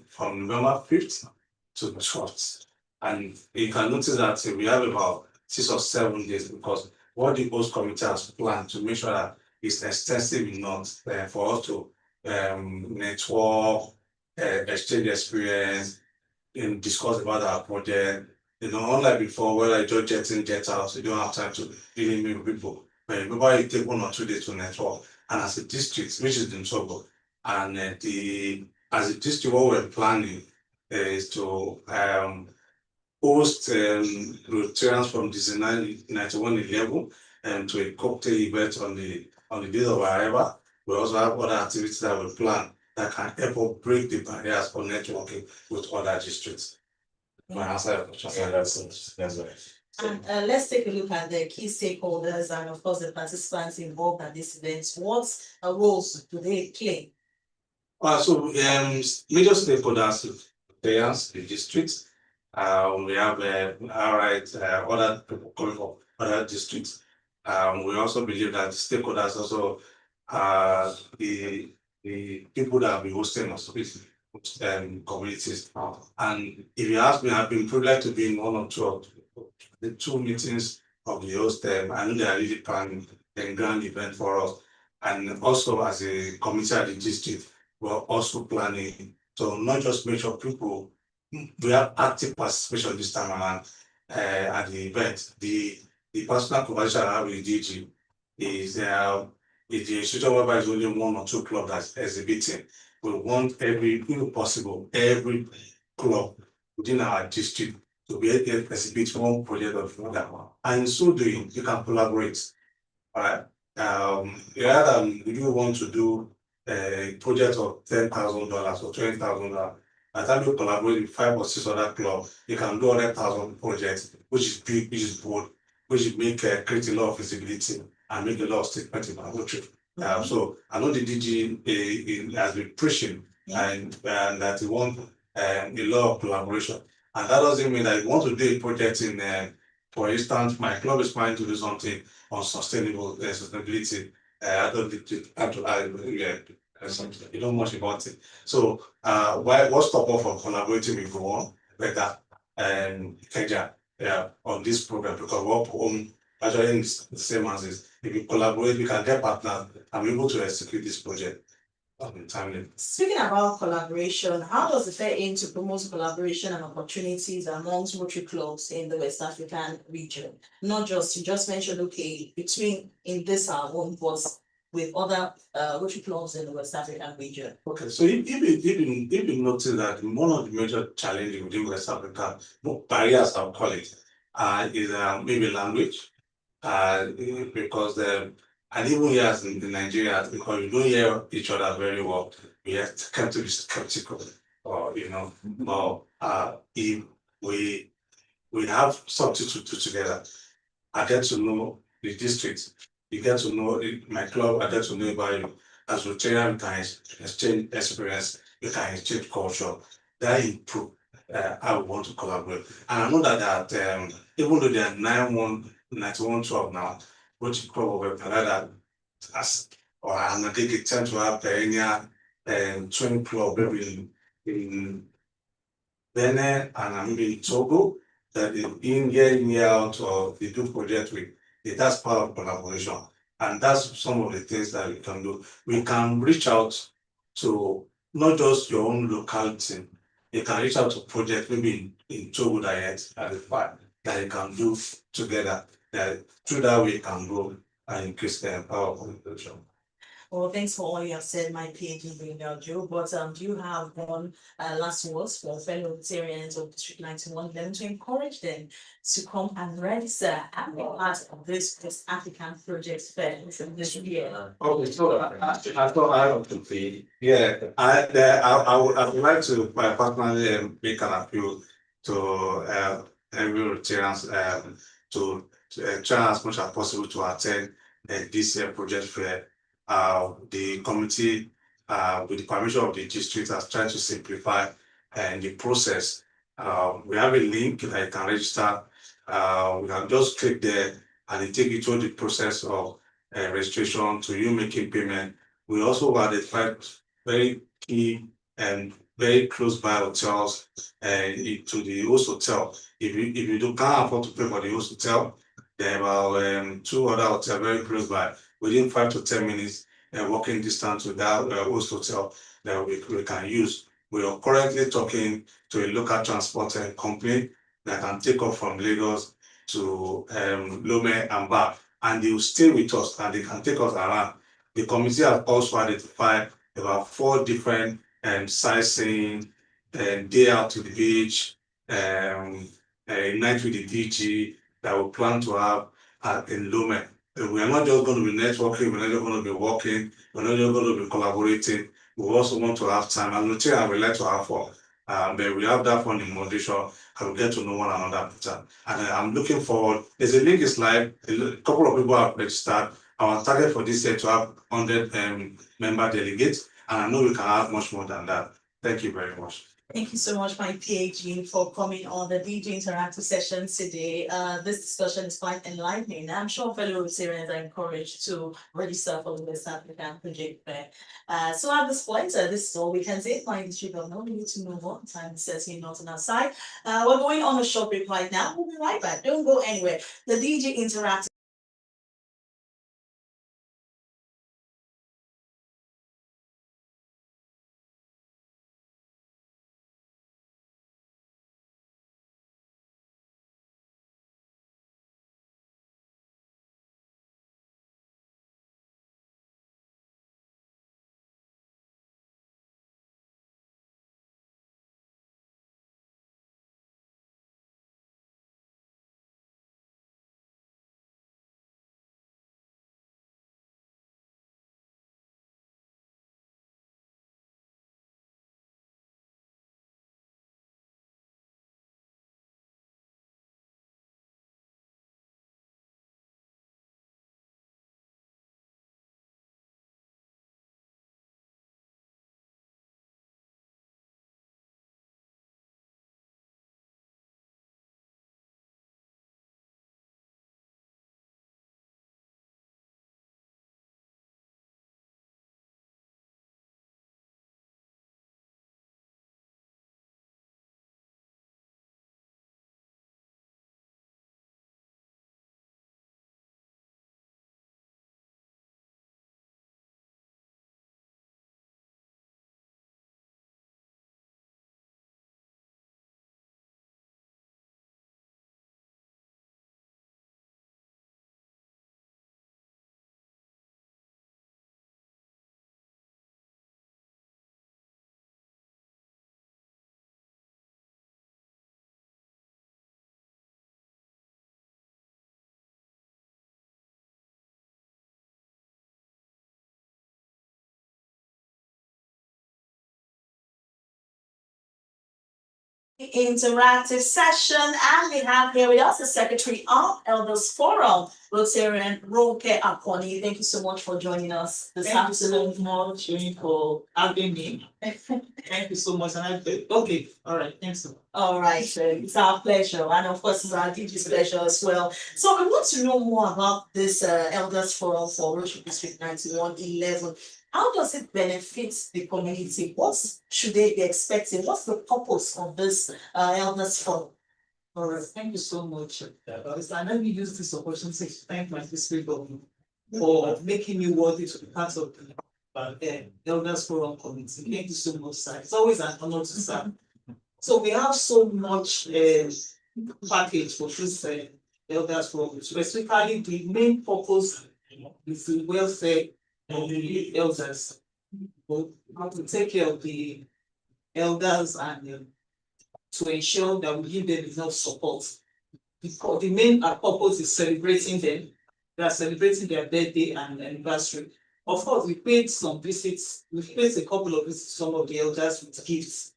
from November 5th to 12th. And you can notice that we have about 6 or 7 days, because what the host committee has planned to make sure that it's extensive enough for us to network, exchange experience, discuss about our project. Unlike before, where I just jet in, jet out, you don't have time to really meet with people. But remember, you take 1 or 2 days to network. And as a district, which is in Togo, and as a district, what we're planning is to host Rotarians from the 9111 to a cocktail event on the day of our arrival. We also have other activities that we plan that can help us break the barriers for networking with other districts. My answer your question. Yeah, that's right. And let's take a look at the key stakeholders and of course the participants involved at this event. What roles do they play? So major stakeholders, players, the districts. We have other people coming from other districts. We also believe that stakeholders also the people that will be hosting us with communities. And if you ask me, I've been privileged to be in 1 or 2 of the 2 meetings of the host. I know they are really planning a grand event for us. And also as a committee at the district, we're also planning to not just make sure people, we have active participation this time around at the event. The personal conversation I have with DG is the institution whereby it's only 1 or 2 clubs that's exhibiting. We want if possible, every club within our district to be able to exhibit 1 project of another. And in so doing, you can collaborate. All right. If you want to do a project of $10,000 or $20,000, by the time you collaborate with 5 or 6 other clubs, you can do 100,000 projects, which is big, which is bold, which create a lot of visibility and make a lot of statements in our country. So I know the DG has been pushing and that he wants a lot of collaboration. And that doesn't mean that you want to do a project in, for instance, my club is trying to do something on sustainability. I don't need to you know much about it. So what stop us from collaborating with Go better and Kenya on this program, because we're actually in the same as this. If we collaborate, we can get partners and be able to execute this project timely. Speaking about collaboration, how does the fair aim to promote collaboration and opportunities amongst Rotary clubs in the West African region? Not just, you just mentioned, okay, between in this our one was with other Rotary clubs in the West African region. Okay, so if you notice that one of the major challenges within West Africa, barriers I'll call it, is maybe language, because and even here in Nigeria, because we don't hear each other very well, we have to be skeptical, or but if we have something to do together, I get to know the district, you get to know my club, I get to know about you. As Rotarian, we can exchange experience, we can exchange culture, that improve how we want to collaborate. And I know that even though they are 9112 now, Rotary Club of Canada as and I think it tends to have perennial training club maybe in Benin and maybe in Togo, that in year out or they do project with. That's part of collaboration. And that's some of the things that we can do. We can reach out to not just your own locality. You can reach out to projects maybe in Togo that you can do together. Through that way you can grow and increase the power of collaboration. Well, thanks for all you have said, my PhD Brigadier Joe. But do you have one last words for fellow Rotarians of District 9111 to encourage them to come and register and be part of this West African project fair this year? Okay, so I thought I have to say, I would like to personally make an appeal to every Rotarians to try as much as possible to attend this year project fair. The committee, with the permission of the district, has tried to simplify the process. We have a link that you can register. We can just click there and it take you through the process of registration to you making payment. We also identified very key and very close by hotels to the host hotel. If you can't afford to pay for the host hotel, there are 2 other hotels very close by, within 5 to 10 minutes walking distance to that host hotel that we can use We are currently talking to a local transport company that can take off from Lagos to Lome and back, and they will stay with us and they can take us around. The committee has also identified about 4 different sightseeing, day out to the beach, a night with the DG that we plan to have in Lome. We are not just going to be networking, we're not just going to be working, we're not just going to be collaborating. We also want to have time, and we like to have fun. But we have that fun in moderation, and we get to know one another better. And I'm looking forward. There's a link is live. A couple of people have registered. Our target for this year to have 100 member delegates, and I know we can have much more than that. Thank you very much. Thank you so much, my PhD, for coming on the DG Interactive session today. This discussion is quite enlightening. I'm sure fellow Rotarians are encouraged to register for the West African Project Fair. So at this point, this is all we can say. My district governor, we need to move on. Time is certainly not on our side. We're going on a short break right now. We'll be right back. Don't go anywhere. The DG Interactive interactive session, and we have here with us the Secretary of Elders Forum, Rotarian Ronke Akoni. Thank you so much for joining us this afternoon. Thank you so much for having me. Thank you so much. And okay, all right, thanks. All right, it's our pleasure, and of course, it's our DG's pleasure as well. So, I want to know more about this Elders Forum for Rotary District 9111. How does it benefit the community? What should they be expecting? What's the purpose of this Elders Forum? All right, thank you so much. And let me use this opportunity to thank my district governor for making me worthy to be part of the Elders Forum committee. Thank you so much, sir. It's always an honor to serve. So we have so much package for this Elders Forum. Specifically, the main purpose is the welfare of the elders. How to take care of the elders and to ensure that we give them enough support. Because the main purpose is celebrating them. They are celebrating their birthday and anniversary. Of course, we paid some visits. We paid a couple of visits to some of the elders with gifts.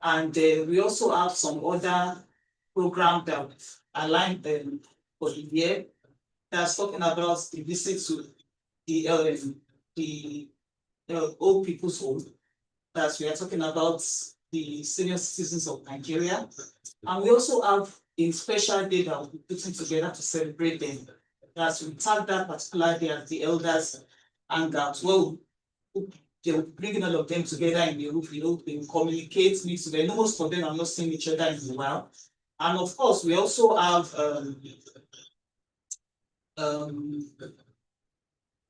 And we also have some other programs that align them for the year. That's talking about the visit to the old people's home. That we are talking about the senior citizens of Nigeria. And we also have a special day that we'll be putting together to celebrate them. That's we tag that particular day as the elders hangout. Well, they will bring all of them together in the roof, they will communicate, meet together. Most of them are not seeing each other in a while. And of course, we also have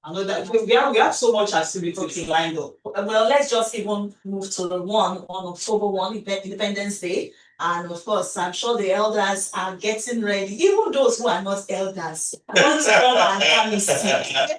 Another, we have so much activities lined up. Well, let's just even move to the one on October 1, Independence Day. And of course, I'm sure the elders are getting ready, even those who are not elders. Want to come and have a seat.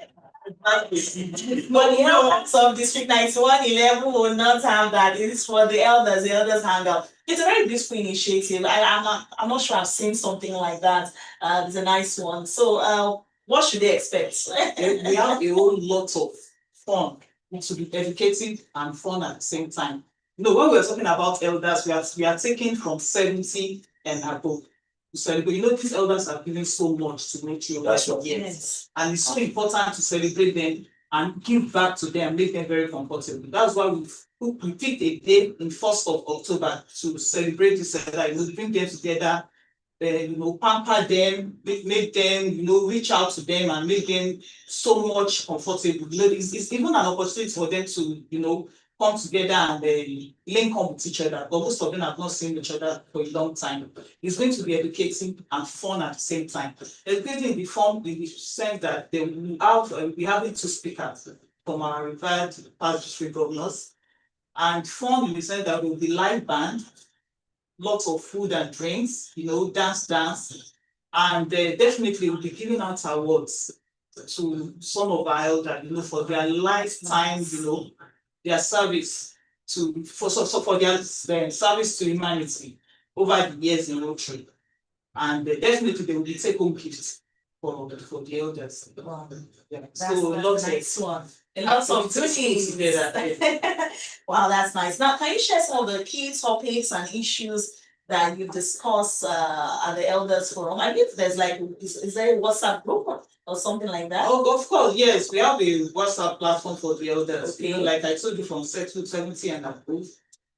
But the elders of District 9111 will not have that. It's for the elders hangout. It's a very beautiful initiative. I'm not sure I've seen something like that. It's a nice one. So what should they expect? We have a whole lot of fun. It should be educative and fun at the same time. You know, when we're talking about elders, we are taking from 70 and above to celebrate. You know, these elders are giving so much to make sure That's that right. Yes. and it's so important to celebrate them and give back to them, make them very comfortable. That's why we picked a day in 1st of October to celebrate this, bring them together, pamper them, make them, reach out to them and make them so much comfortable. It's even an opportunity for them to, come together and link up with each other. But most of them have not seen each other for a long time. It's going to be educating and fun at the same time. Educating in the form, in the sense that they will have, we having 2 speakers from our retired past district governors, and fun in the sense that there will be live band, lots of food and drinks, dance, and definitely we'll be giving out awards to some of our elders, for their lifetime, their service for their service to humanity over the years in Rotary. And definitely they will be take-home gifts for the elders. Wow. Yeah. That's So lots a nice one. of Lots of activities goodies. together. Wow, that's nice. Now, can you share some of the key topics and issues that you discuss at the Elders Forum? I believe there's is there a WhatsApp group or something like that? Oh, of course, yes. We have a WhatsApp platform for the elders. Okay. Like I told you, from 70 and above.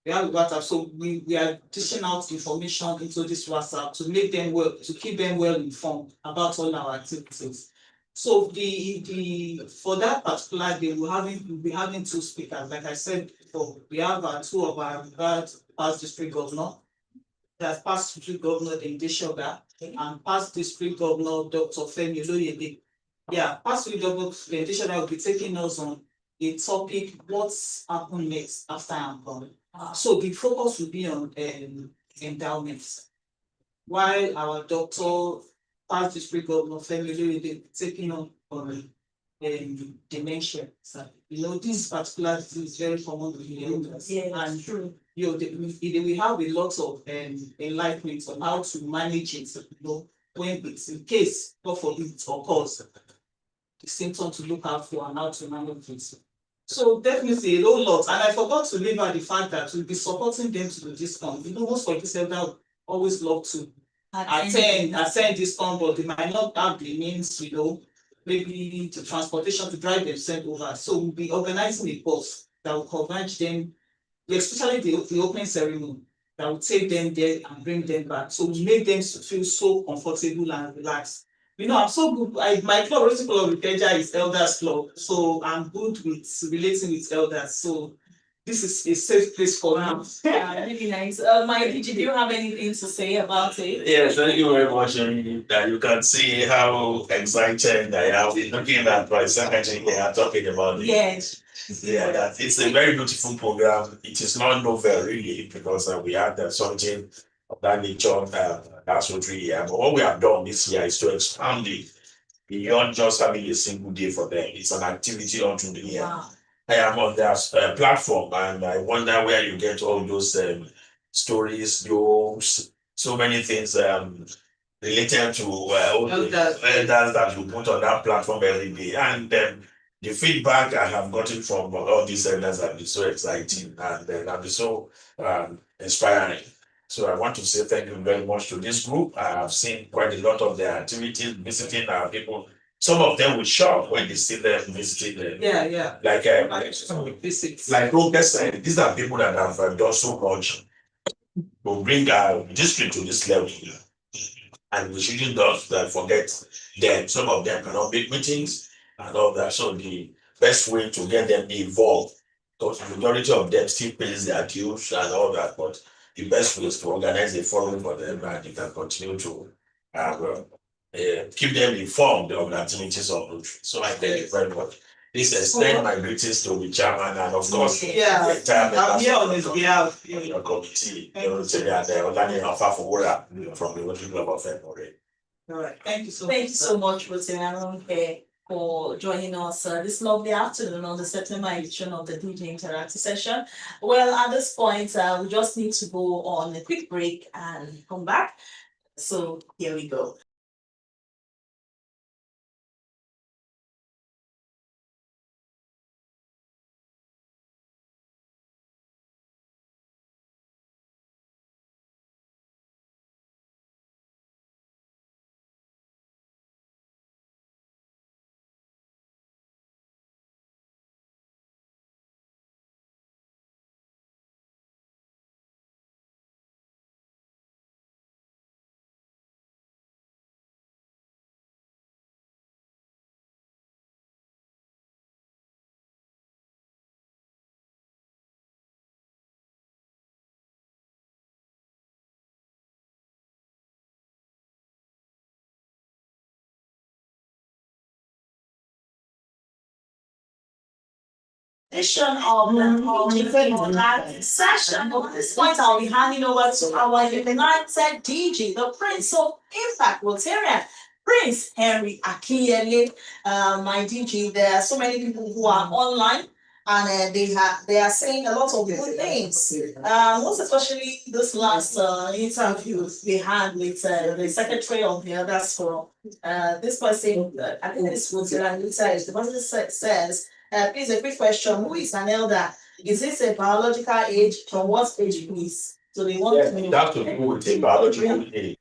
We have a WhatsApp, so we are dishing out information into this WhatsApp to make them to keep them well informed about all our activities. So for that particular day, we'll be having 2 speakers. Like I said before, we have 2 of our past district governor. That's past district governor Dende Shoga and past district governor Dr. Femi Oloyede. Yeah, past district governor Dende Shoga will be taking us on a topic, what's happened next after I'm gone. So the focus will be on endowments. While our doctor, past district governor Femi Oloyede, taking on dementia. So, this particular disease is very common with the elders. Yeah, And true. we have a lot of enlightenment on how to manage it, when it's in case, God forbid, it occurs, the symptoms to look out for and how to manage it. So definitely a whole lot. And I forgot to leave out the fact that we'll be supporting them to do this camp. Most of these elders always love to attend this camp, but they might not have the means, maybe the transportation to drive themselves over. So we'll be organizing a bus that will converge them, especially the opening ceremony, that will take them there and bring them back. So we make them feel so comfortable and relaxed. I'm so good. My club, Rotary Club of Ikeja, is Elders Club. So I'm good with relating with elders. So this is a safe place for me. Yeah, really nice. Mike, did you have anything to say about it? Yes, thank you very much. You can see how excited I am looking at my secretary here talking about it. Yes. Yeah, that it's a very beautiful program. It is not novel really because we had something of that nature that's what we have. But what we have done this year is to expand it beyond just having a single day for them. It's an activity on through the year. Wow. I am on their platform and I wonder where you get all those stories, jokes, so many things related to elders that you put on that platform every day. And the feedback I have gotten from all these elders have been so exciting and have been so inspiring. So I want to say thank you very much to this group. I have seen quite a lot of their activities, visiting our people. Some of them will shock when they see them visiting them. Yeah. Like Visits. like Roger said, these are people that have done so much to bring our district to this level. And we shouldn't just forget them. Some of them cannot make meetings and all that. So the best way to get them involved, because the majority of them still pays their dues and all that, but the best way is to organize a forum for them and they can continue to have keep them informed of the activities of Rotary. So I thank you very much. Please extend my greetings to the chairman and of course Yeah. the entire I'm here on members his behalf. of your committee, the Rotary and Olani Afafowora from the Rotary Club of Emory. All right, thank you so much. Thank you so much, Rotary, for joining us this lovely afternoon on the September edition of the DJ Interactive session. Well, at this point, we just need to go on a quick break and come back. So here we go. Edition of the session. At this point, I'll be handing over to our United DG, the Prince of Impact Rotarian, Prince Henry Akinyele. My DG, there are so many people who are online and they are saying a lot of good things. Most especially this last interview we had with the secretary of the Elders Forum. This person, I think this was the person says. Please, a quick question. Who is an elder? Is this a biological age? From what age, please? So they want to know. That to do with the biological age.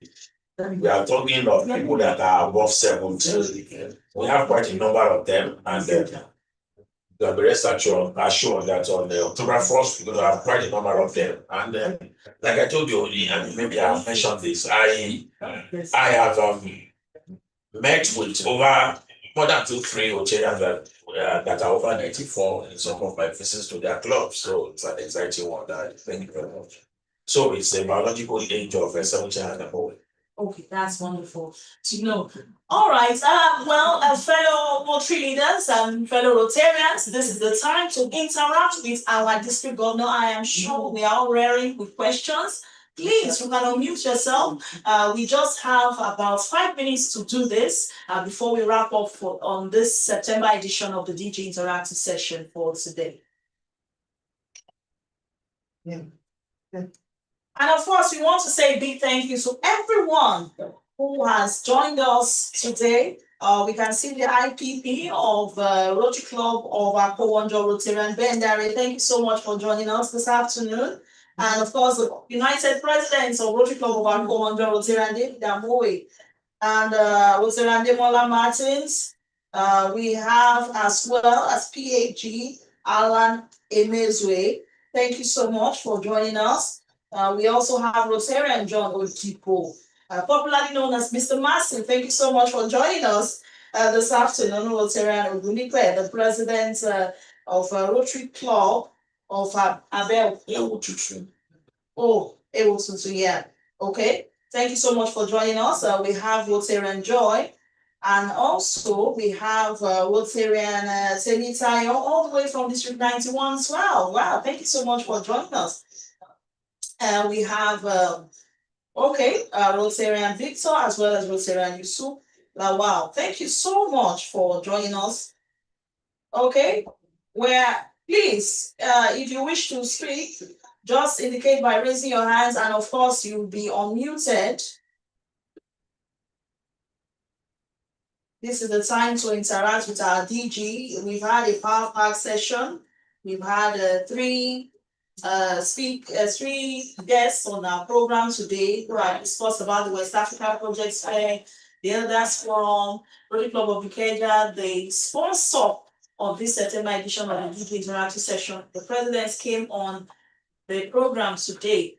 We are talking of people that are above 70. We have quite a number of them, and the rest are sure that on the October 1st, we're going to have quite a number of them. And like I told you, and maybe I have mentioned this, I have met with more than 2-3 Rotarians that are over 94 in some of my visits to their clubs. So it's an exciting one. Thank you very much. So it's a biological age of 70 and above. Okay, that's wonderful to know. All right, fellow Rotary leaders and fellow Rotarians, this is the time to interact with our district governor. I am sure we are all raring with questions. Please, you can unmute yourself. We just have about 5 minutes to do this before we wrap up on this September edition of the DG Interactive session for today. Yeah. And of course, we want to say a big thank you to everyone who has joined us today. We can see the IPP of Rotary Club of Akowonjo Rotarian Bendare. Thank you so much for joining us this afternoon. And of course, the United Presidents of Rotary Club of Akowonjo Rotarian David Amowe and Rotarian Demola Martins. We have as well as PAG Alan Emezwe. Thank you so much for joining us. We also have Rotarian John Otipo, popularly known as Mr. Massive. Thank you so much for joining us this afternoon. Rotarian Ogunnipe, the president of Rotary Club of Abel. Oh, Ewotutu, yeah. Okay. Thank you so much for joining us. We have Rotarian Joy, and also we have Rotarian Temitayo, all the way from District 91 as well. Wow, thank you so much for joining us. We have Rotarian Victor as well as Rotarian Yusuf. Wow, thank you so much for joining us. Okay, please, if you wish to speak, just indicate by raising your hands, and of course you'll be unmuted. This is the time to interact with our DG. We've had a power pack session. We've had three guests on our program today who have discussed about the West Africa Project Fair, the Elders Forum, Rotary Club of Ikeja, the sponsor of this September edition of the DG Interactive session. The presidents came on the program today.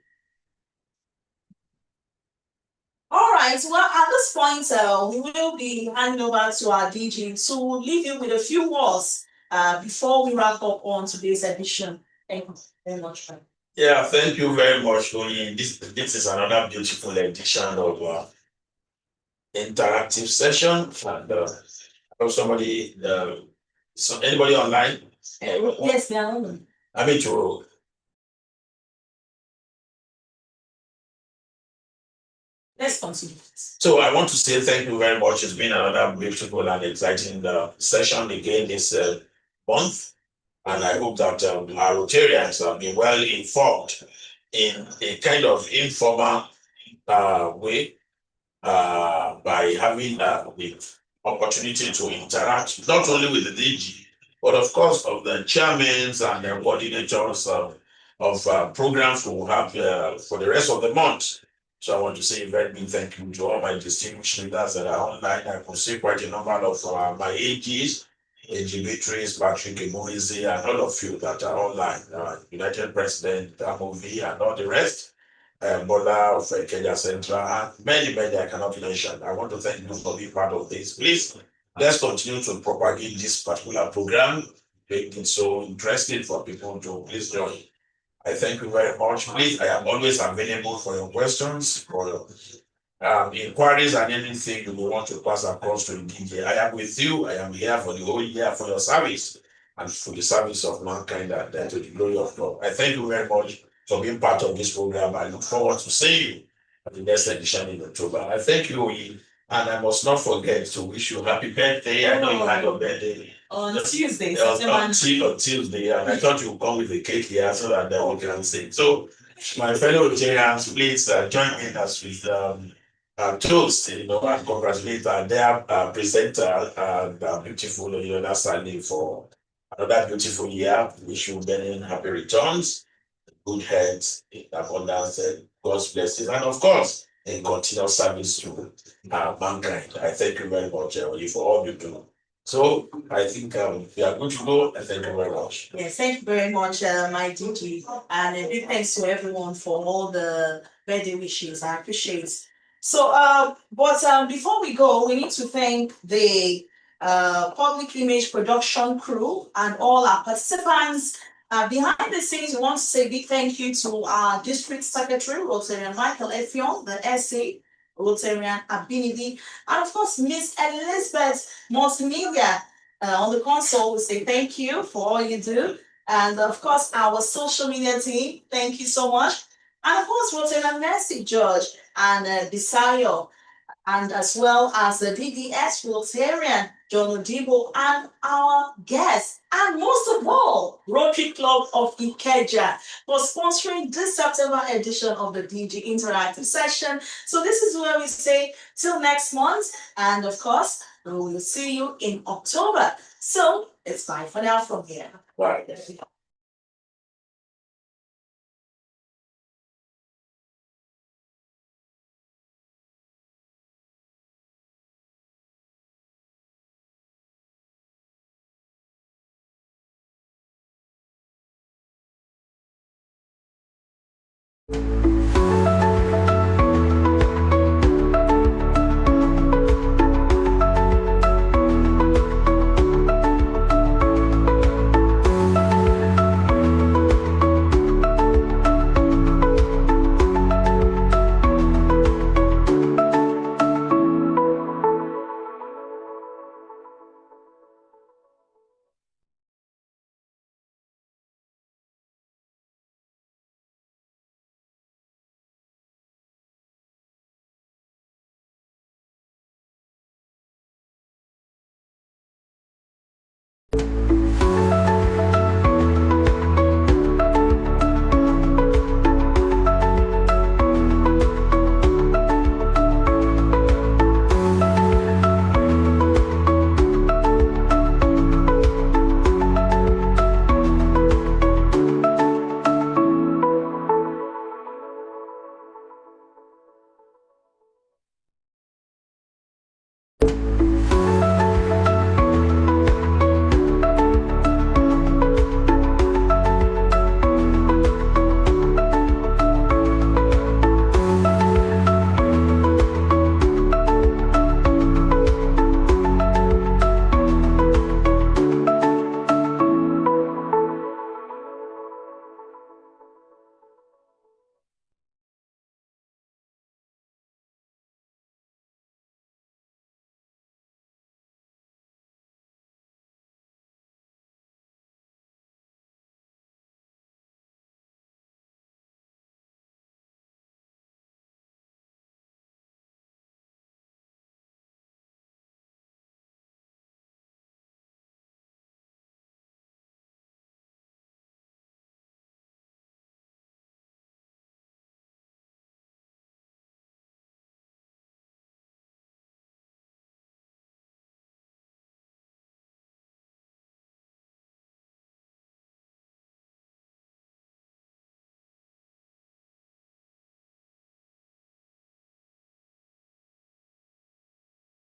All right, well, at this point, we will be handing over to our DG to leave you with a few words before we wrap up on today's edition. Thank you very much. Yeah, thank you very much, Tony. This is another beautiful edition of interactive session. And somebody, so anybody online? Yes, we are on. I mean to. Let's continue. So I want to say thank you very much. It's been another beautiful and exciting session again this month. And I hope that our Rotarians have been well informed in a kind of informal way by having the opportunity to interact not only with the DG, but of course of the chairmen and the coordinators of programs we will have for the rest of the month. So I want to say a very big thank you to all my distinguished leaders that are online. I could see quite a number of my AGs, AG Beatrice, Patrick Emoize, and all of you that are online, United President, Amovi, and all the rest. Bola of Kenya Central, and many I cannot mention. I want to thank you for being part of this. Please, let's continue to propagate this particular program, make it so interesting for people to please join. I thank you very much. Please, I am always available for your questions, for your inquiries, and anything you will want to pass across to the DJ. I am with you. I am here for the whole year for your service and for the service of mankind and to the glory of God. I thank you very much for being part of this program. I look forward to seeing you at the next edition in October. I thank you, Oyi, and I must not forget to wish you happy birthday. I know you had your birthday On Tuesday, on Tuesday, and I thought you would come with a cake here so that we can sing. So, my fellow Rotarians, please join me as with toast, and congratulate their presenter and beautiful Yola Sally for another beautiful year. Wish you many happy returns, good health, abundance, and God's blessings, and of course, in continual service to mankind. I thank you very much for all you do. So I think we are good to go. I thank you very much. Yes, thank you very much, my DG, and a big thanks to everyone for all the birthday wishes. I appreciate. So, but before we go, we need to thank the public image production crew and all our participants. Behind the scenes, we want to say a big thank you to our district secretary, Rotarian Michael Effiong, the SA, Rotarian Abinidi, and of course, Miss Elizabeth Multimedia on the console. We say thank you for all you do. And of course, our social media team, thank you so much. And of course, Rotarian Mercy George and Bisayo, and as well as the DDS Rotarian, John Odibo, and our guests, and most of all, Rotary Club of Ikeja for sponsoring this September edition of the DG Interactive Session. So this is where we say till next month, and of course, we will see you in October. So it's bye for now from here. Bye.